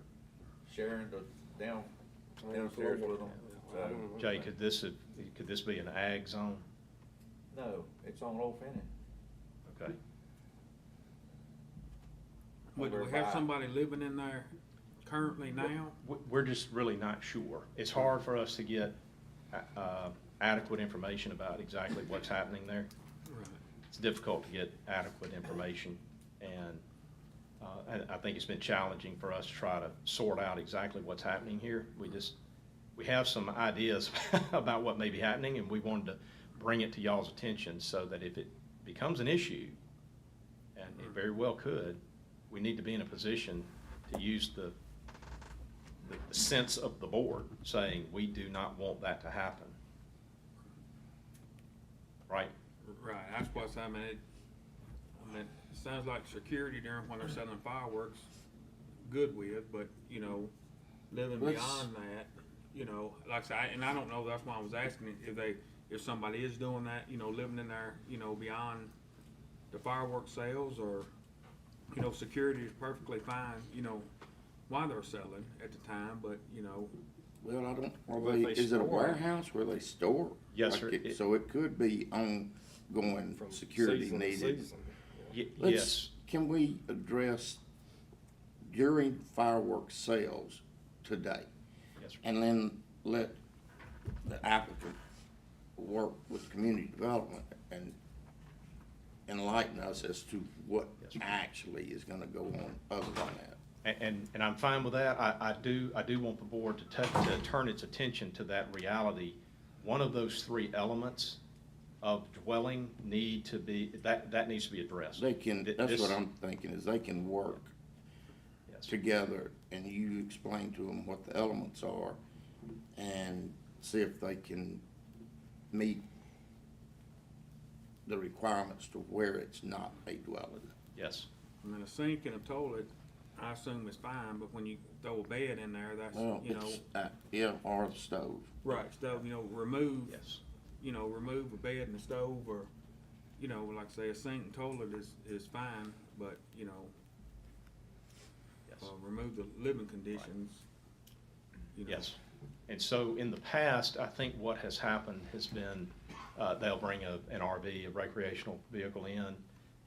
sharing the downstairs with them. So, Jay, could this be an ag zone? no, it's on Old Fenton. Okay. Would we have somebody living in there currently now? We're just really not sure. It's hard for us to get adequate information about exactly what's happening there. Right. It's difficult to get adequate information, and I think it's been challenging for us to try to sort out exactly what's happening here. We have some ideas about what may be happening, and we wanted to bring it to y'all's attention so that if it becomes an issue, and it very well could, we need to be in a position to use the sense of the board saying we do not want that to happen. Right? Right, that's what's, I mean, it sounds like security during when they're selling fireworks, good with, but, living beyond that, like I say, and I don't know, that's why I was asking if somebody is doing that, living in there, beyond the fireworks sales, or, security is perfectly fine, while they're selling at the time, but, Well, I don't, Well, if they is it a store it. warehouse where they store? Yes, Like sir. So it could be ongoing From security season to needed. season. Yes. Can we address during fireworks sales today? Yes, sir. And then let the applicant work with community development and enlighten us as to what actually is gonna go on other than that. And I'm fine with that. I do want the board to turn its attention to that reality. One of those three elements of dwelling need to be, that needs to be addressed. They can, that's This- what I'm thinking, is they can work Yes. together and you explain to them what the elements are and see if they can meet the requirements to where it's not a dwelling. Yes. I mean, a sink and a toilet, I assume is fine, but when you throw a bed in there, that's, Well, you know, it's, yeah, or the stove. right, stove, you know, remove, Yes. you know, remove a bed and a stove, or, you know, like say a sink and toilet is fine, but, you know, Yes. remove the living conditions, you know. Yes. And so in the past, I think what has happened has been, they'll bring an RV, a recreational vehicle in,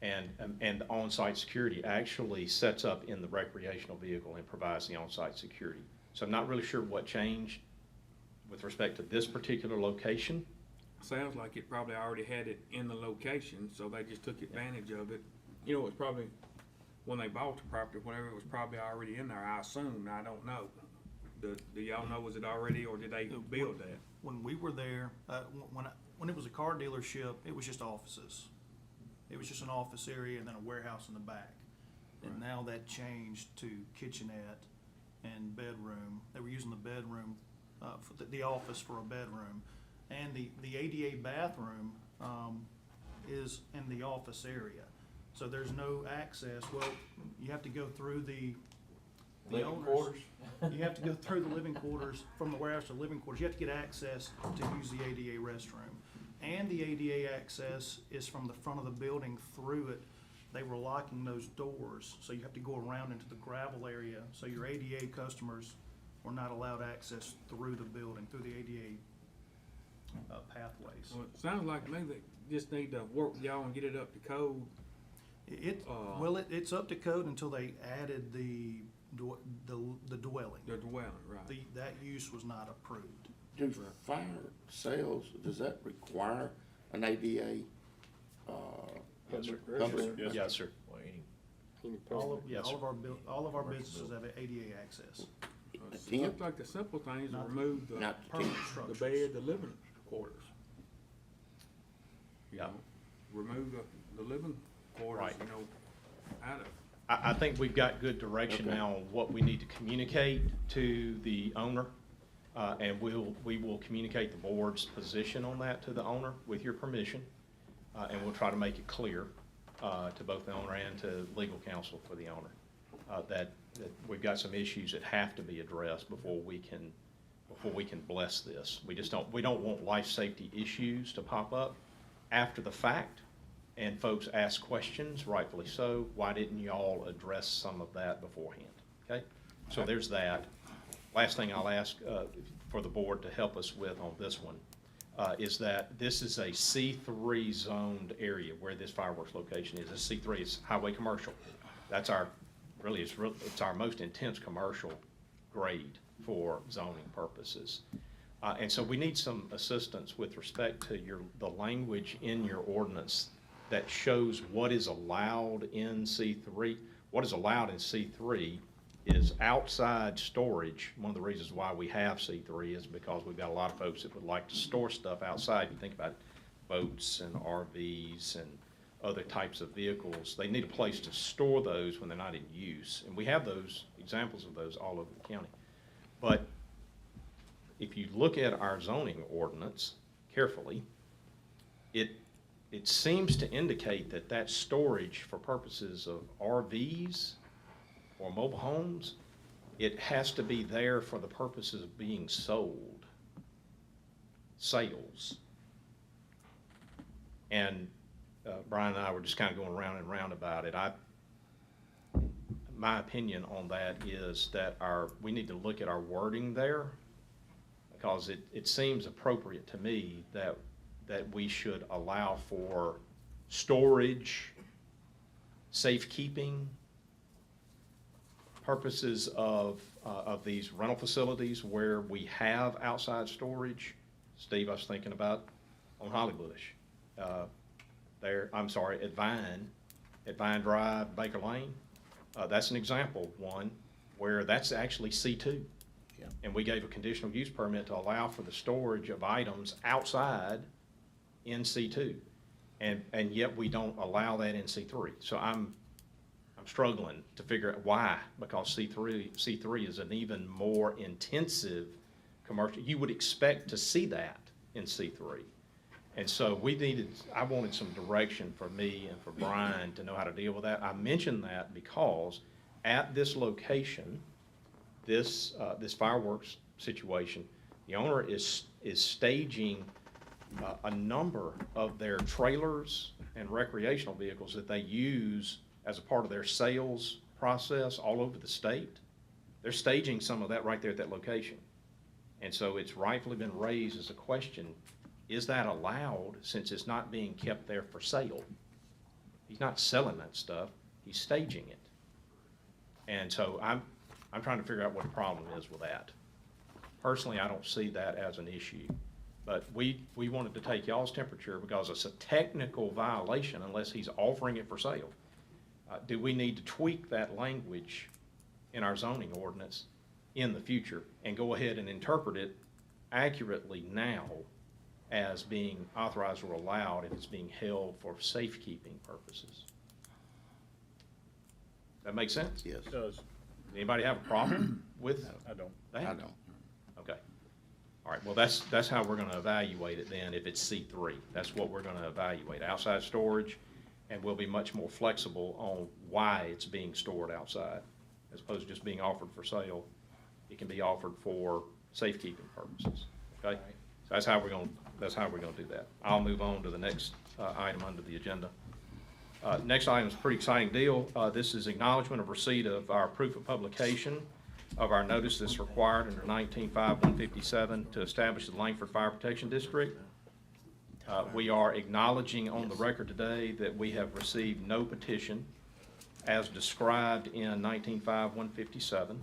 and the on-site security actually sets up in the recreational vehicle and provides the on-site security. So I'm not really sure what changed with respect to this particular location. Sounds like it probably already had it in the location, so they just took advantage of it. You know, it was probably, when they bought the property, whatever, it was probably already in there, I assume, I don't know. Do y'all know, was it already, or did they build that? When we were there, when it was a car dealership, it was just offices. It was just an office area and then a warehouse in the back. And now that changed to kitchenette and bedroom. They were using the bedroom, for the office for a bedroom. And the ADA bathroom, is in the office area. So there's no access. Well, you have to go through the Living owners. quarters? You have to go through the living quarters, from the warehouse to the living quarters. You have to get access to use the ADA restroom. And the ADA access is from the front of the building through it. They were locking those doors, so you have to go around into the gravel area. So your ADA customers were not allowed access through the building, through the ADA pathways. Well, it sounds like maybe they just need to work with y'all and get it up to code. It's up to code until they added the dwelling. The dwelling, right? That use was not approved. Do fire sales, does that require an ADA? Yes, sir. Public- Yes, sir. Well, any Yes, All sir. of all of our businesses have ADA access. A It tent? looks like the simple thing is to Not- remove the Not the Permanent tent. structures. bed, the living quarters. You Yeah. know, remove the living quarters, Right. you know, out of. I think we've got good direction Okay. now on what we need to communicate to the owner. And we will communicate the board's position on that to the owner with your permission. And we'll try to make it clear, to both the owner and to legal counsel for the owner, that we've got some issues that have to be addressed before we can bless this. We don't want life safety issues to pop up after the fact, and folks ask questions, rightfully so. Why didn't y'all address some of that beforehand? Okay? So there's that. Last thing I'll ask for the board to help us with on this one is that this is a C3 zoned area where this fireworks location is. It's C3, it's highway commercial. That's it's our most intense commercial grade for zoning purposes. And so we need some assistance with respect to the language in your ordinance that shows what is allowed in C3. What is allowed in C3 is outside storage. One of the reasons why we have C3 is because we've got a lot of folks that would like to store stuff outside. You think about boats and RVs and other types of vehicles. They need a place to store those when they're not in use. And we have those, examples of those all over the county. But if you look at our zoning ordinance carefully, it seems to indicate that storage for purposes of RVs or mobile homes, it has to be there for the purposes of being sold, sales. And Brian and I were just kind of going round and round about it. My opinion on that is that we need to look at our wording there, because it seems appropriate to me that we should allow for storage, safekeeping purposes of these rental facilities where we have outside storage. Steve, I was thinking about on Holly Bush. At Vine Drive, Baker Lane. That's an example of one where that's actually C2. Yeah. And we gave a conditional use permit to allow for the storage of items outside in C2. And yet we don't allow that in C3. So I'm struggling to figure out why, because C3 is an even more intensive commercial. You would expect to see that in C3. And so I wanted some direction for me and for Brian to know how to deal with that. I mentioned that because at this location, this fireworks situation, the owner is staging a number of their trailers and recreational vehicles that they use as a part of their sales process all over the state. They're staging some of that right there at that location. And so it's rightfully been raised as a question, is that allowed since it's not being kept there for sale? He's not selling that stuff, he's staging it. And so I'm trying to figure out what the problem is with that. Personally, I don't see that as an issue. But we wanted to take y'all's temperature because it's a technical violation unless he's offering it for sale. Do we need to tweak that language in our zoning ordinance in the future and go ahead and interpret it accurately now as being authorized or allowed if it's being held for safekeeping purposes? That make sense? Yes. It does. Anybody have a problem with I don't. that? I don't. Okay. All right, well, that's how we're gonna evaluate it then, if it's C3. That's what we're gonna evaluate, outside storage, and we'll be much more flexible on why it's being stored outside, as opposed to just being offered for sale. It can be offered for safekeeping purposes, okay? So that's how we're gonna do that. I'll move on to the next item under the agenda. Next item is a pretty exciting deal. This is acknowledgement of receipt of our proof of publication of our notice that's required under 19.5.157 to establish the Langford Fire Protection District. We are acknowledging on the record today that we have received no petition as described in 19.5.157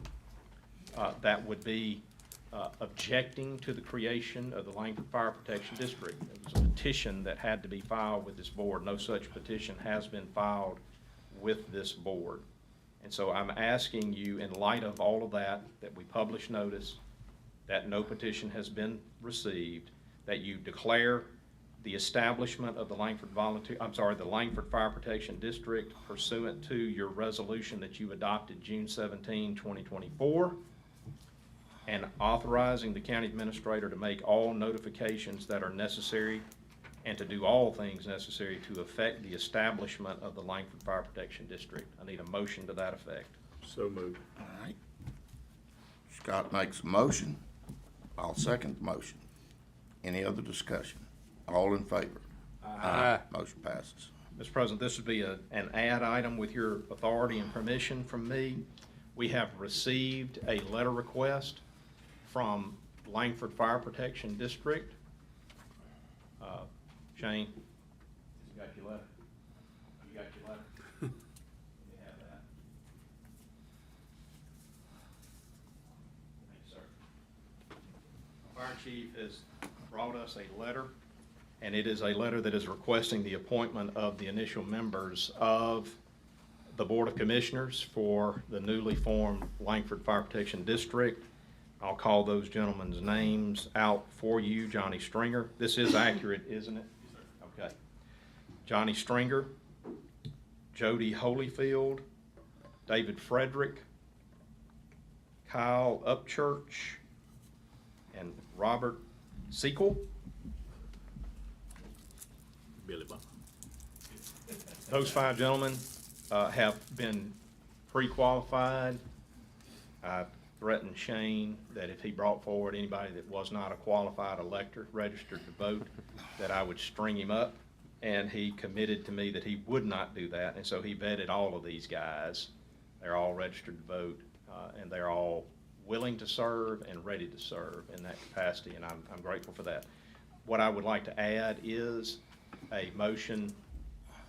that would be objecting to the creation of the Langford Fire Protection District. It was a petition that had to be filed with this board. No such petition has been filed with this board. And so I'm asking you, in light of all of that we publish notice, that no petition has been received, that you declare the establishment of the Langford Fire Protection District pursuant to your resolution that you adopted June 17, 2024, and authorizing the county administrator to make all notifications that are necessary and to do all things necessary to effect the establishment of the Langford Fire Protection District. I need a motion to that effect. So moved. All right. Scott makes a motion. I'll second the motion. Any other discussion? All in favor? Aye. Motion passes. Mr. President, this would be an add item with your authority and permission from me. We have received a letter request from Langford Fire Protection District. Shane, you got your letter? You got your letter? Let me have that. Thank you, sir. The fire chief has brought us a letter, and it is a letter that is requesting the appointment of the initial members of the Board of Commissioners for the newly formed Langford Fire Protection District. I'll call those gentlemen's names out for you. Johnny Stringer. This is accurate, isn't it? Okay. Johnny Stringer, Jody Holyfield, David Frederick, Kyle Upchurch, and Robert Sequel. Billy Bob. Those five gentlemen have been pre-qualified. I threatened Shane that if he brought forward anybody that was not a qualified elector, registered to vote, that I would string him up. And he committed to me that he would not do that. And so he vetted all of these guys. They're all registered to vote, and they're all willing to serve and ready to serve in that capacity, and I'm grateful for that. What I would like to add is a motion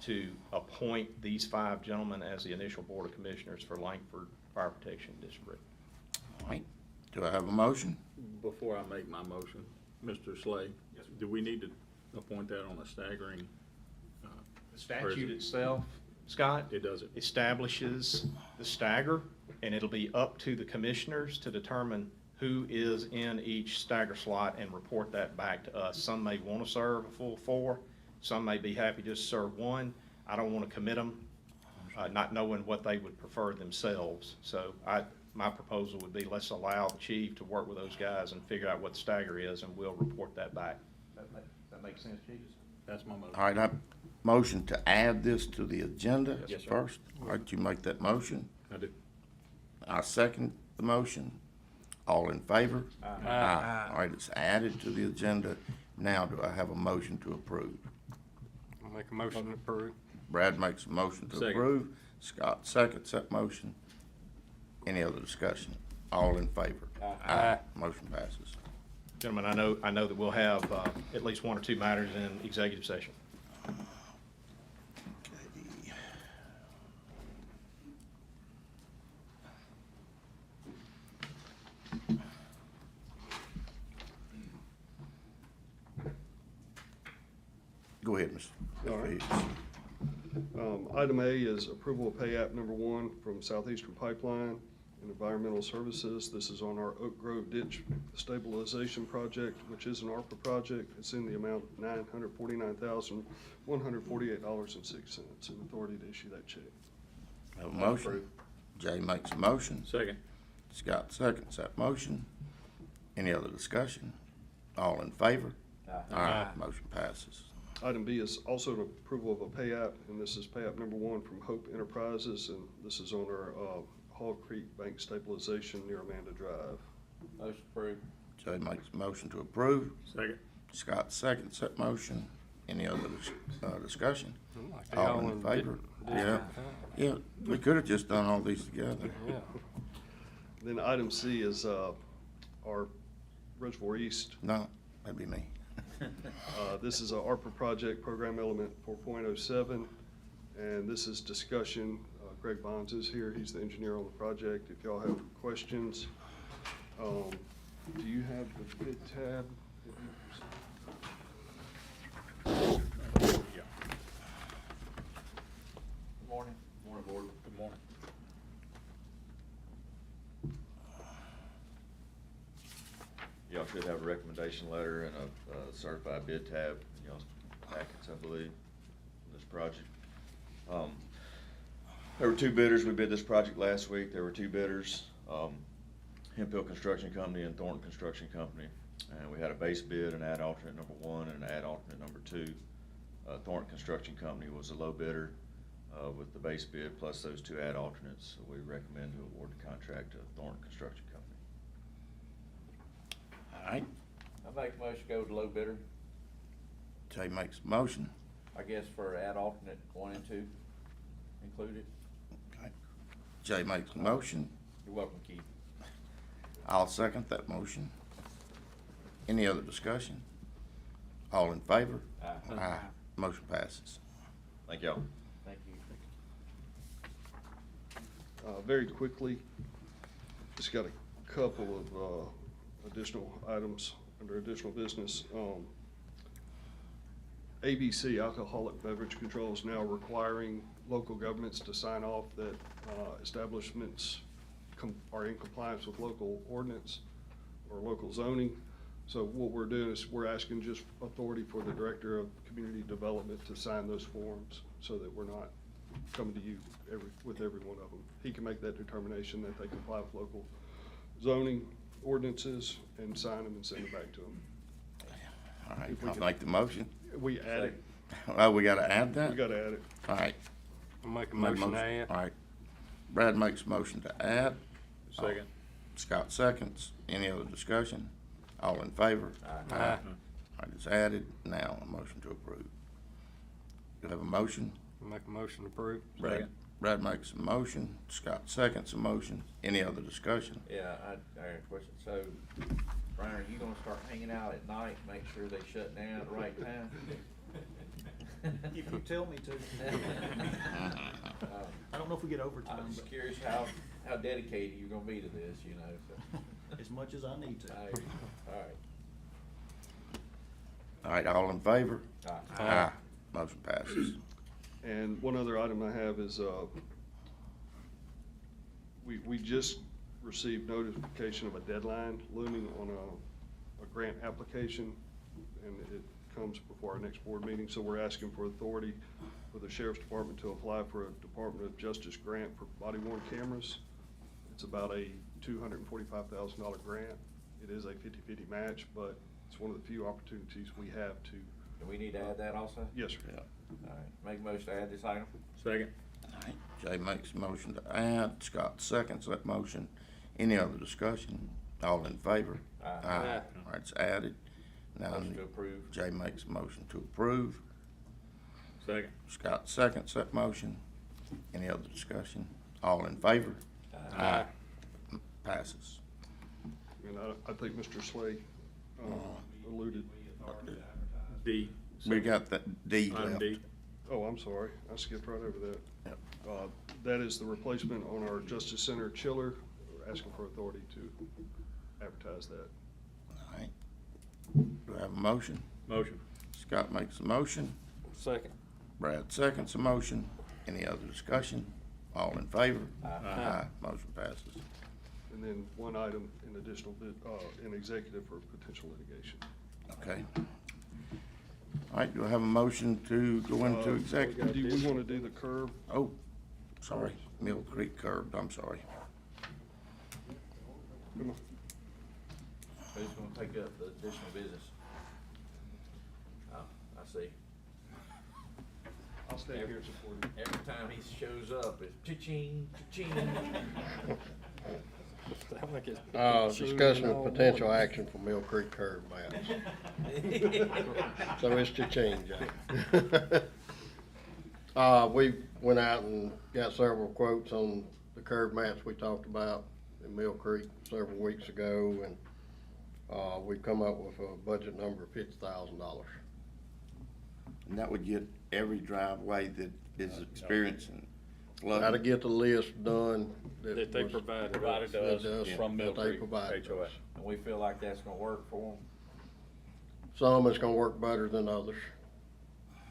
to appoint these five gentlemen as the initial Board of Commissioners for Langford Fire Protection District. All right. Do I have a motion? Before I make my motion, Mr. Slade, do we need to appoint that on a staggering, The statute itself, Scott, it doesn't? establishes the stagger, and it'll be up to the commissioners to determine who is in each stagger slot and report that back to us. Some may want to serve a full 4, some may be happy just to serve 1. I don't want to commit them, not knowing what they would prefer themselves. So my proposal would be, let's allow the chief to work with those guys and figure out what the stagger is, and we'll report that back. That makes sense, chief? That's my motion. All right, I motion to add this to the agenda Yes, sir. first. All right, you make that motion. I do. I second the motion. All in favor? Aye. All right, it's added to the agenda. Now do I have a motion to approve? I'll make a motion to approve. Brad makes a motion to Second. approve. Scott seconds that motion. Any other discussion? All in favor? Aye. Motion passes. Gentlemen, I know that we'll have at least 1 or 2 matters in executive session. Go ahead, Mr. All right. Hughes. Item A is approval of pay app number 1 from Southeastern Pipeline and Environmental Services. This is on our Oak Grove Ditch Stabilization Project, which is an ARPA project. It's in the amount of $949,148.06, and authority to issue that check. Have a motion. Jay makes a motion. Second. Scott seconds that motion. Any other discussion? All in favor? Aye. Motion passes. Item B is also an approval of a pay app, and this is pay app number 1 from Hope Enterprises, and this is on our Hog Creek Bank Stabilization near Amanda Drive. Motion approved. Jay makes a motion to approve. Second. Scott seconds that motion. Any other discussion? Like they All all in favor? did- Yeah. Yeah, we could have just done all these together. Yeah. Then item C is our Reservoir East. No, that'd be me. This is a ARPA project, program element 4.07, and this is discussion. Greg Bonds is here, he's the engineer on the project. If y'all have questions, do you have the bid tab? Yeah. Good morning. Morning, Board. Good morning. Y'all should have a recommendation letter and a certified bid tab in y'all's packets, I believe, for this project. There were 2 bidders. We bid this project last week. There were 2 bidders, Hemp Hill Construction Company and Thornton Construction Company. And we had a base bid, an ad alternate number 1, and an ad alternate number 2. Thornton Construction Company was the low bidder with the base bid plus those 2 ad alternates. So we recommend to award the contract to Thornton Construction Company. All right, I make a motion to go to low bidder, Jay makes a motion. I guess for add alternate 1 and 2 included. Okay. Jay makes a motion. You're welcome, Keith. I'll second that motion. Any other discussion? All in favor? Aye. Motion passes. Thank y'all. Thank you. Very quickly, just got a couple of additional items under additional business. ABC, Alcoholic Beverage Control, is now requiring local governments to sign off that establishments are in compliance with local ordinance or local zoning. So what we're doing is we're asking just authority for the Director of Community Development to sign those forms so that we're not coming to you with every one of them. He can make that determination that they comply with local zoning ordinances and sign them and send them back to them. All right, If we I'll could- make the motion. We add it, Oh, we gotta add that? we gotta add it. All right. I'll make a Made motion to add. All right. Brad makes a motion to add. Second. Scott seconds. Any other discussion? All in favor? Aye. All right, it's added. Now, a motion to approve. You have a motion? I'll make a motion to approve. Second. Brad makes a motion. Scott seconds a motion. Any other discussion? Yeah, I got a question. So, Brian, are you gonna start hanging out at night, make sure they shut down at the right time? If you tell me to. I don't know if we get overtime, I'm just but curious how dedicated you're gonna be to this, you know, so. as much as I need to. All right. All right, all in favor? Aye. Motion passes. And one other item I have is, we just received notification of a deadline looming on a grant application, and it comes before our next board meeting, so we're asking for authority for the Sheriff's Department to apply for a Department of Justice grant for body-worn cameras. It's about a $245,000 grant. It is a 50-50 match, but it's one of the few opportunities we have to. Do we need to add that also? Yes, sir. Yeah. All right, make a motion to add this item. Second. All right, Jay makes a motion to add, Scott seconds that motion. Any other discussion? All in favor? Aye. All right, it's added. Now, Motion to approve. Jay makes a motion to approve. Second. Scott seconds that motion. Any other discussion? All in favor? Aye. Passes. And I think Mr. Slay alluded. D. We got that D Item left. D. Oh, I'm sorry, I skipped right over that. Yep. That is the replacement on our Justice Center chiller. We're asking for authority to advertise that. All right. Do I have a motion? Motion. Scott makes a motion. Second. Brad seconds the motion. Any other discussion? All in favor? Aye. Motion passes. And then one item in additional bid, in executive for potential litigation. Okay. All right, do I have a motion to go into executive? Do we want to do the curb? Oh, sorry, Mill Creek curb, I'm sorry. Come on. Who's gonna take up the additional business? Oh, I see. I'll stay here and support you. Every time he shows up, it's cha-ching, cha-ching. Discussion of potential action for Mill Creek curb maps. So it's to change. We went out and got several quotes on the curb maps we talked about in Mill Creek several weeks ago, and we've come up with a budget number of $50,000. And that would get every driveway that is experiencing flooding. Gotta get the list done. That they was- provided that us us, from Mill that they Creek provided HOA. us. And we feel like that's gonna work for them. Some is gonna work better than others.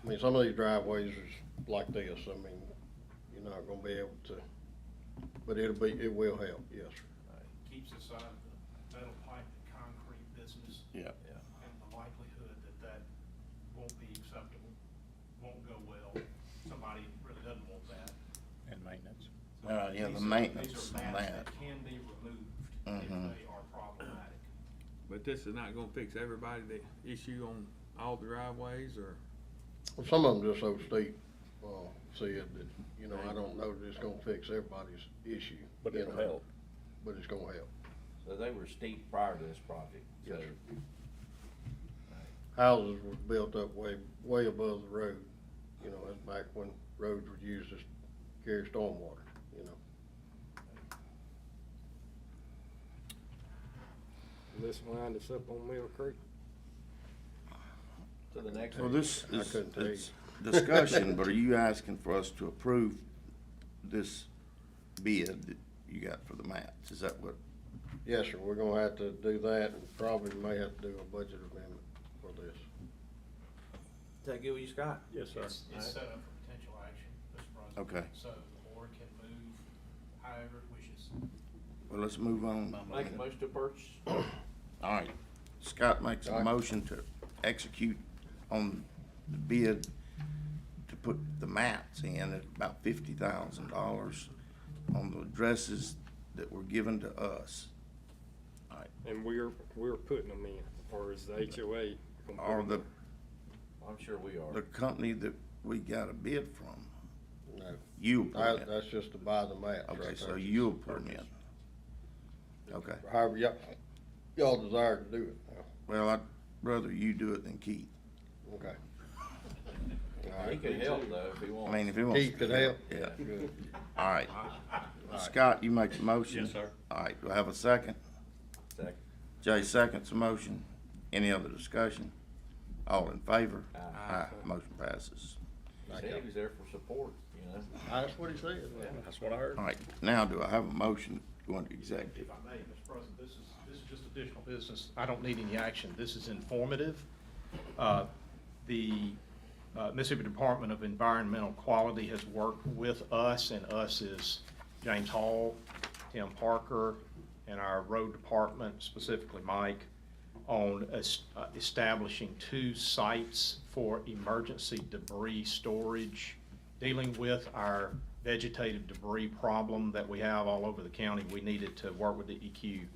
I mean, some of these driveways is like this, I mean, you're not gonna be able to, but it will help, yes, sir. Keeps aside the metal pipe and concrete business. Yeah. And the likelihood that won't be acceptable, won't go well. Somebody really doesn't want that. And maintenance. Yeah, the These maintenance are on maps that. that can be removed Mhm. if they are problematic. But this is not gonna fix everybody, the issue on all the driveways, or? Well, some of them just so steep, said that, you know, I don't know that it's gonna fix everybody's issue. But you it'll know, help. But it's gonna help. So they were steep prior to this project, so. Yes, sir. Houses were built up way above the road, you know, that's back when roads were used to carry stormwater, you know. This wind us up on Mill Creek. To the next Well, one. this I is couldn't tell you. it's discussion, but are you asking for us to approve this bid that you got for the maps? Is that what? Yes, sir, we're gonna have to do that, and probably may have to do a budget amendment for this. Is that good with you, Scott? Yes, sir. It's set up for potential action, Mr. President. Okay. So the board can move however it wishes. Well, let's move on. Make a motion to purchase. All right, Scott makes a All right. motion to execute on the bid to put the mats in at about $50,000 on the addresses that were given to us. All right, And we're putting them in, or is the HOA? gonna put or them the, in? I'm sure we are. the company that we got a bid from, No, you'll put in. that's just to buy the maps. Okay, right so there. you'll put them in. Okay, However, y'all desire to do it. well, I'd rather you do it than Keith. Okay. All He right. could help though if he wants. I mean, if he wants. Keith could help? Yeah. Good. All right. Scott, you make the motion? Yes, sir. All right, do I have a second? Second. Jay seconds the motion. Any other discussion? All in favor? Aye. Motion passes. He said he was there for support, you know. That's what he said. That's what I heard. All right, now do I have a motion to go into executive? If I may, Mr. President, this is just additional Business, I don't need any action. This is informative. The Mississippi Department of Environmental Quality has worked with us, and us is James Hall, Tim Parker, and our road department, specifically Mike, on establishing 2 sites for emergency debris storage. Dealing with our vegetative debris problem that we have all over the county, we needed to work with the DEQ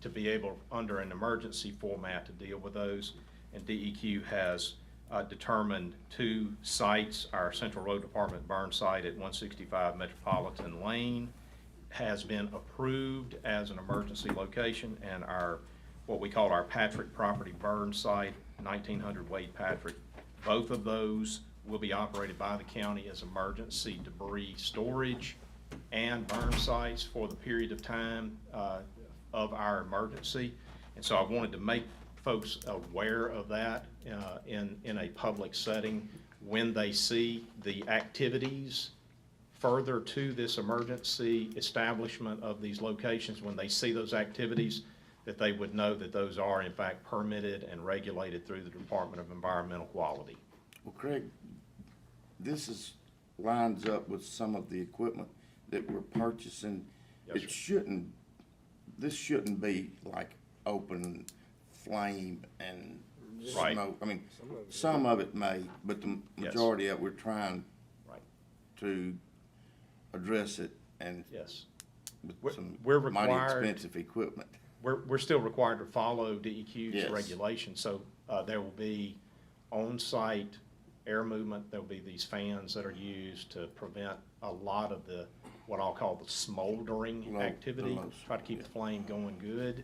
to be able, under an emergency format, to deal with those. And DEQ has determined 2 sites. Our Central Road Department burn site at 165 Metropolitan Lane has been approved as an emergency location, and our, what we call our Patrick property burn site, 1900 Wade Patrick, both of those will be operated by the county as emergency debris storage and burn sites for the period of time of our emergency. And so I wanted to make folks aware of that in a public setting when they see the activities further to this emergency establishment of these locations. When they see those activities, that they would know that those are in fact permitted and regulated through the Department of Environmental Quality. Well, Craig, lines up with some of the equipment that we're purchasing. Yes, This shouldn't be like open flame and Right. smoke. I mean, some of it may, but the Yes. majority of it, we're trying Right. to address it and Yes. with We're- some we're mighty required- expensive equipment. We're still required to follow DEQ's Yes. regulations, so there will be on-site air movement. There'll be these fans that are used to prevent a lot of the, what I'll call the smoldering activity. Try to keep the flame going good,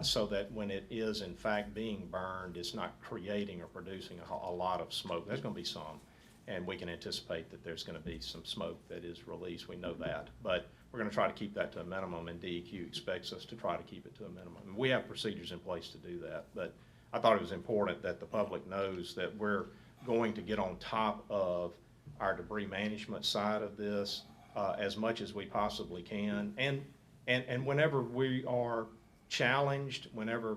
so that when it is in fact being burned, it's not creating or producing a lot of smoke. There's gonna be some, and we can anticipate that there's gonna be some smoke that is released. We know that. But we're gonna try to keep that to a minimum, and DEQ expects us to try to keep it to a minimum. And we have procedures in place to do that, but I thought it was important that the public knows that we're going to get on top of our debris management side of this as much as we possibly can. And whenever we are challenged, whenever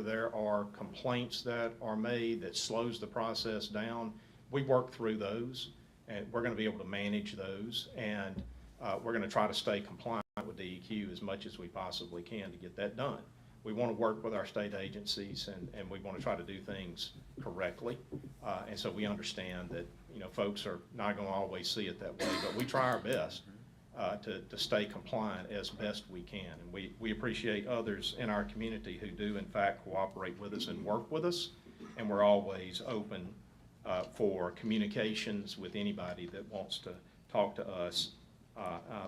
there are complaints that are made that slows the process down, we work through those, and we're gonna be able to manage those, and we're gonna try to stay compliant with DEQ as much as we possibly can to get that done. We wanna work with our state agencies, and we wanna try to do things correctly. And so we understand that, folks are not gonna always see it that way, but we try our best to stay compliant as best we can. And we appreciate others in our community who do in fact cooperate with us and work with us, and we're always open for communications with anybody that wants to talk to us.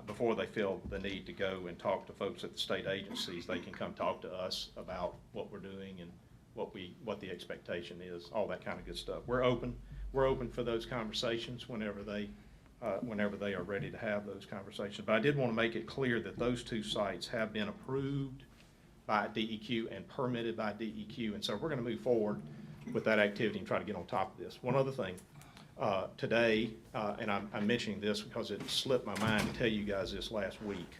Before they feel the need to go and talk to folks at the state agencies, they can come talk to us about what we're doing and what the expectation is, all that kind of good stuff. We're open for those conversations whenever they are ready to have those conversations. But I did want to make it clear that those 2 sites have been approved by DEQ and permitted by DEQ, and so we're going to move forward with that activity and try to get on top of this. One other thing. Today, and I'm mentioning this because it slipped my mind to tell you guys this last week.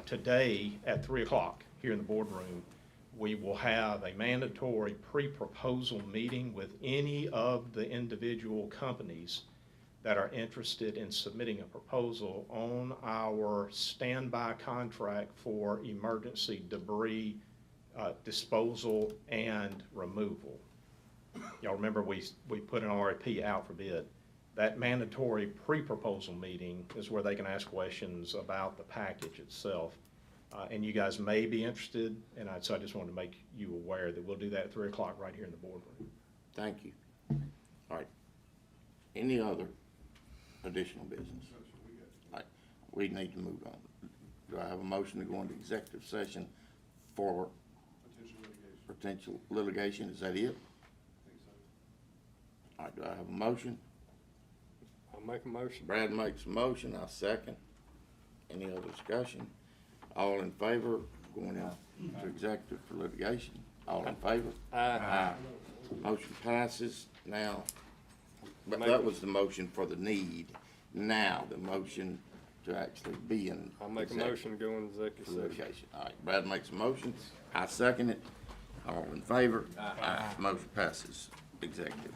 Today at 3 o'clock here in the boardroom, we will have a mandatory pre-proposal meeting with any of the individual companies that are interested in submitting a proposal on our standby contract for emergency debris disposal and removal. Y'all remember we put an RFP out for bid. That mandatory pre-proposal meeting is where they can ask questions about the package itself. And you guys may be interested, and so I just wanted to make you aware that we'll do that at 3 o'clock right here in the boardroom. Thank you. All right. Any other additional business? All right, we need to move on. Do I have a motion to go into executive session for potential litigation? Is that it? All right, do I have a motion? I'll make a motion. Brad makes a motion, I second. Any other discussion? All in favor of going into executive for litigation? All in favor? Aye. Motion passes. Now, but that was the motion for the need. Now, the motion to actually be in. I'll make a executive motion to go in executive for session. litigation. All right, Brad makes a motion, I second it. All in favor? Motion passes. Executive.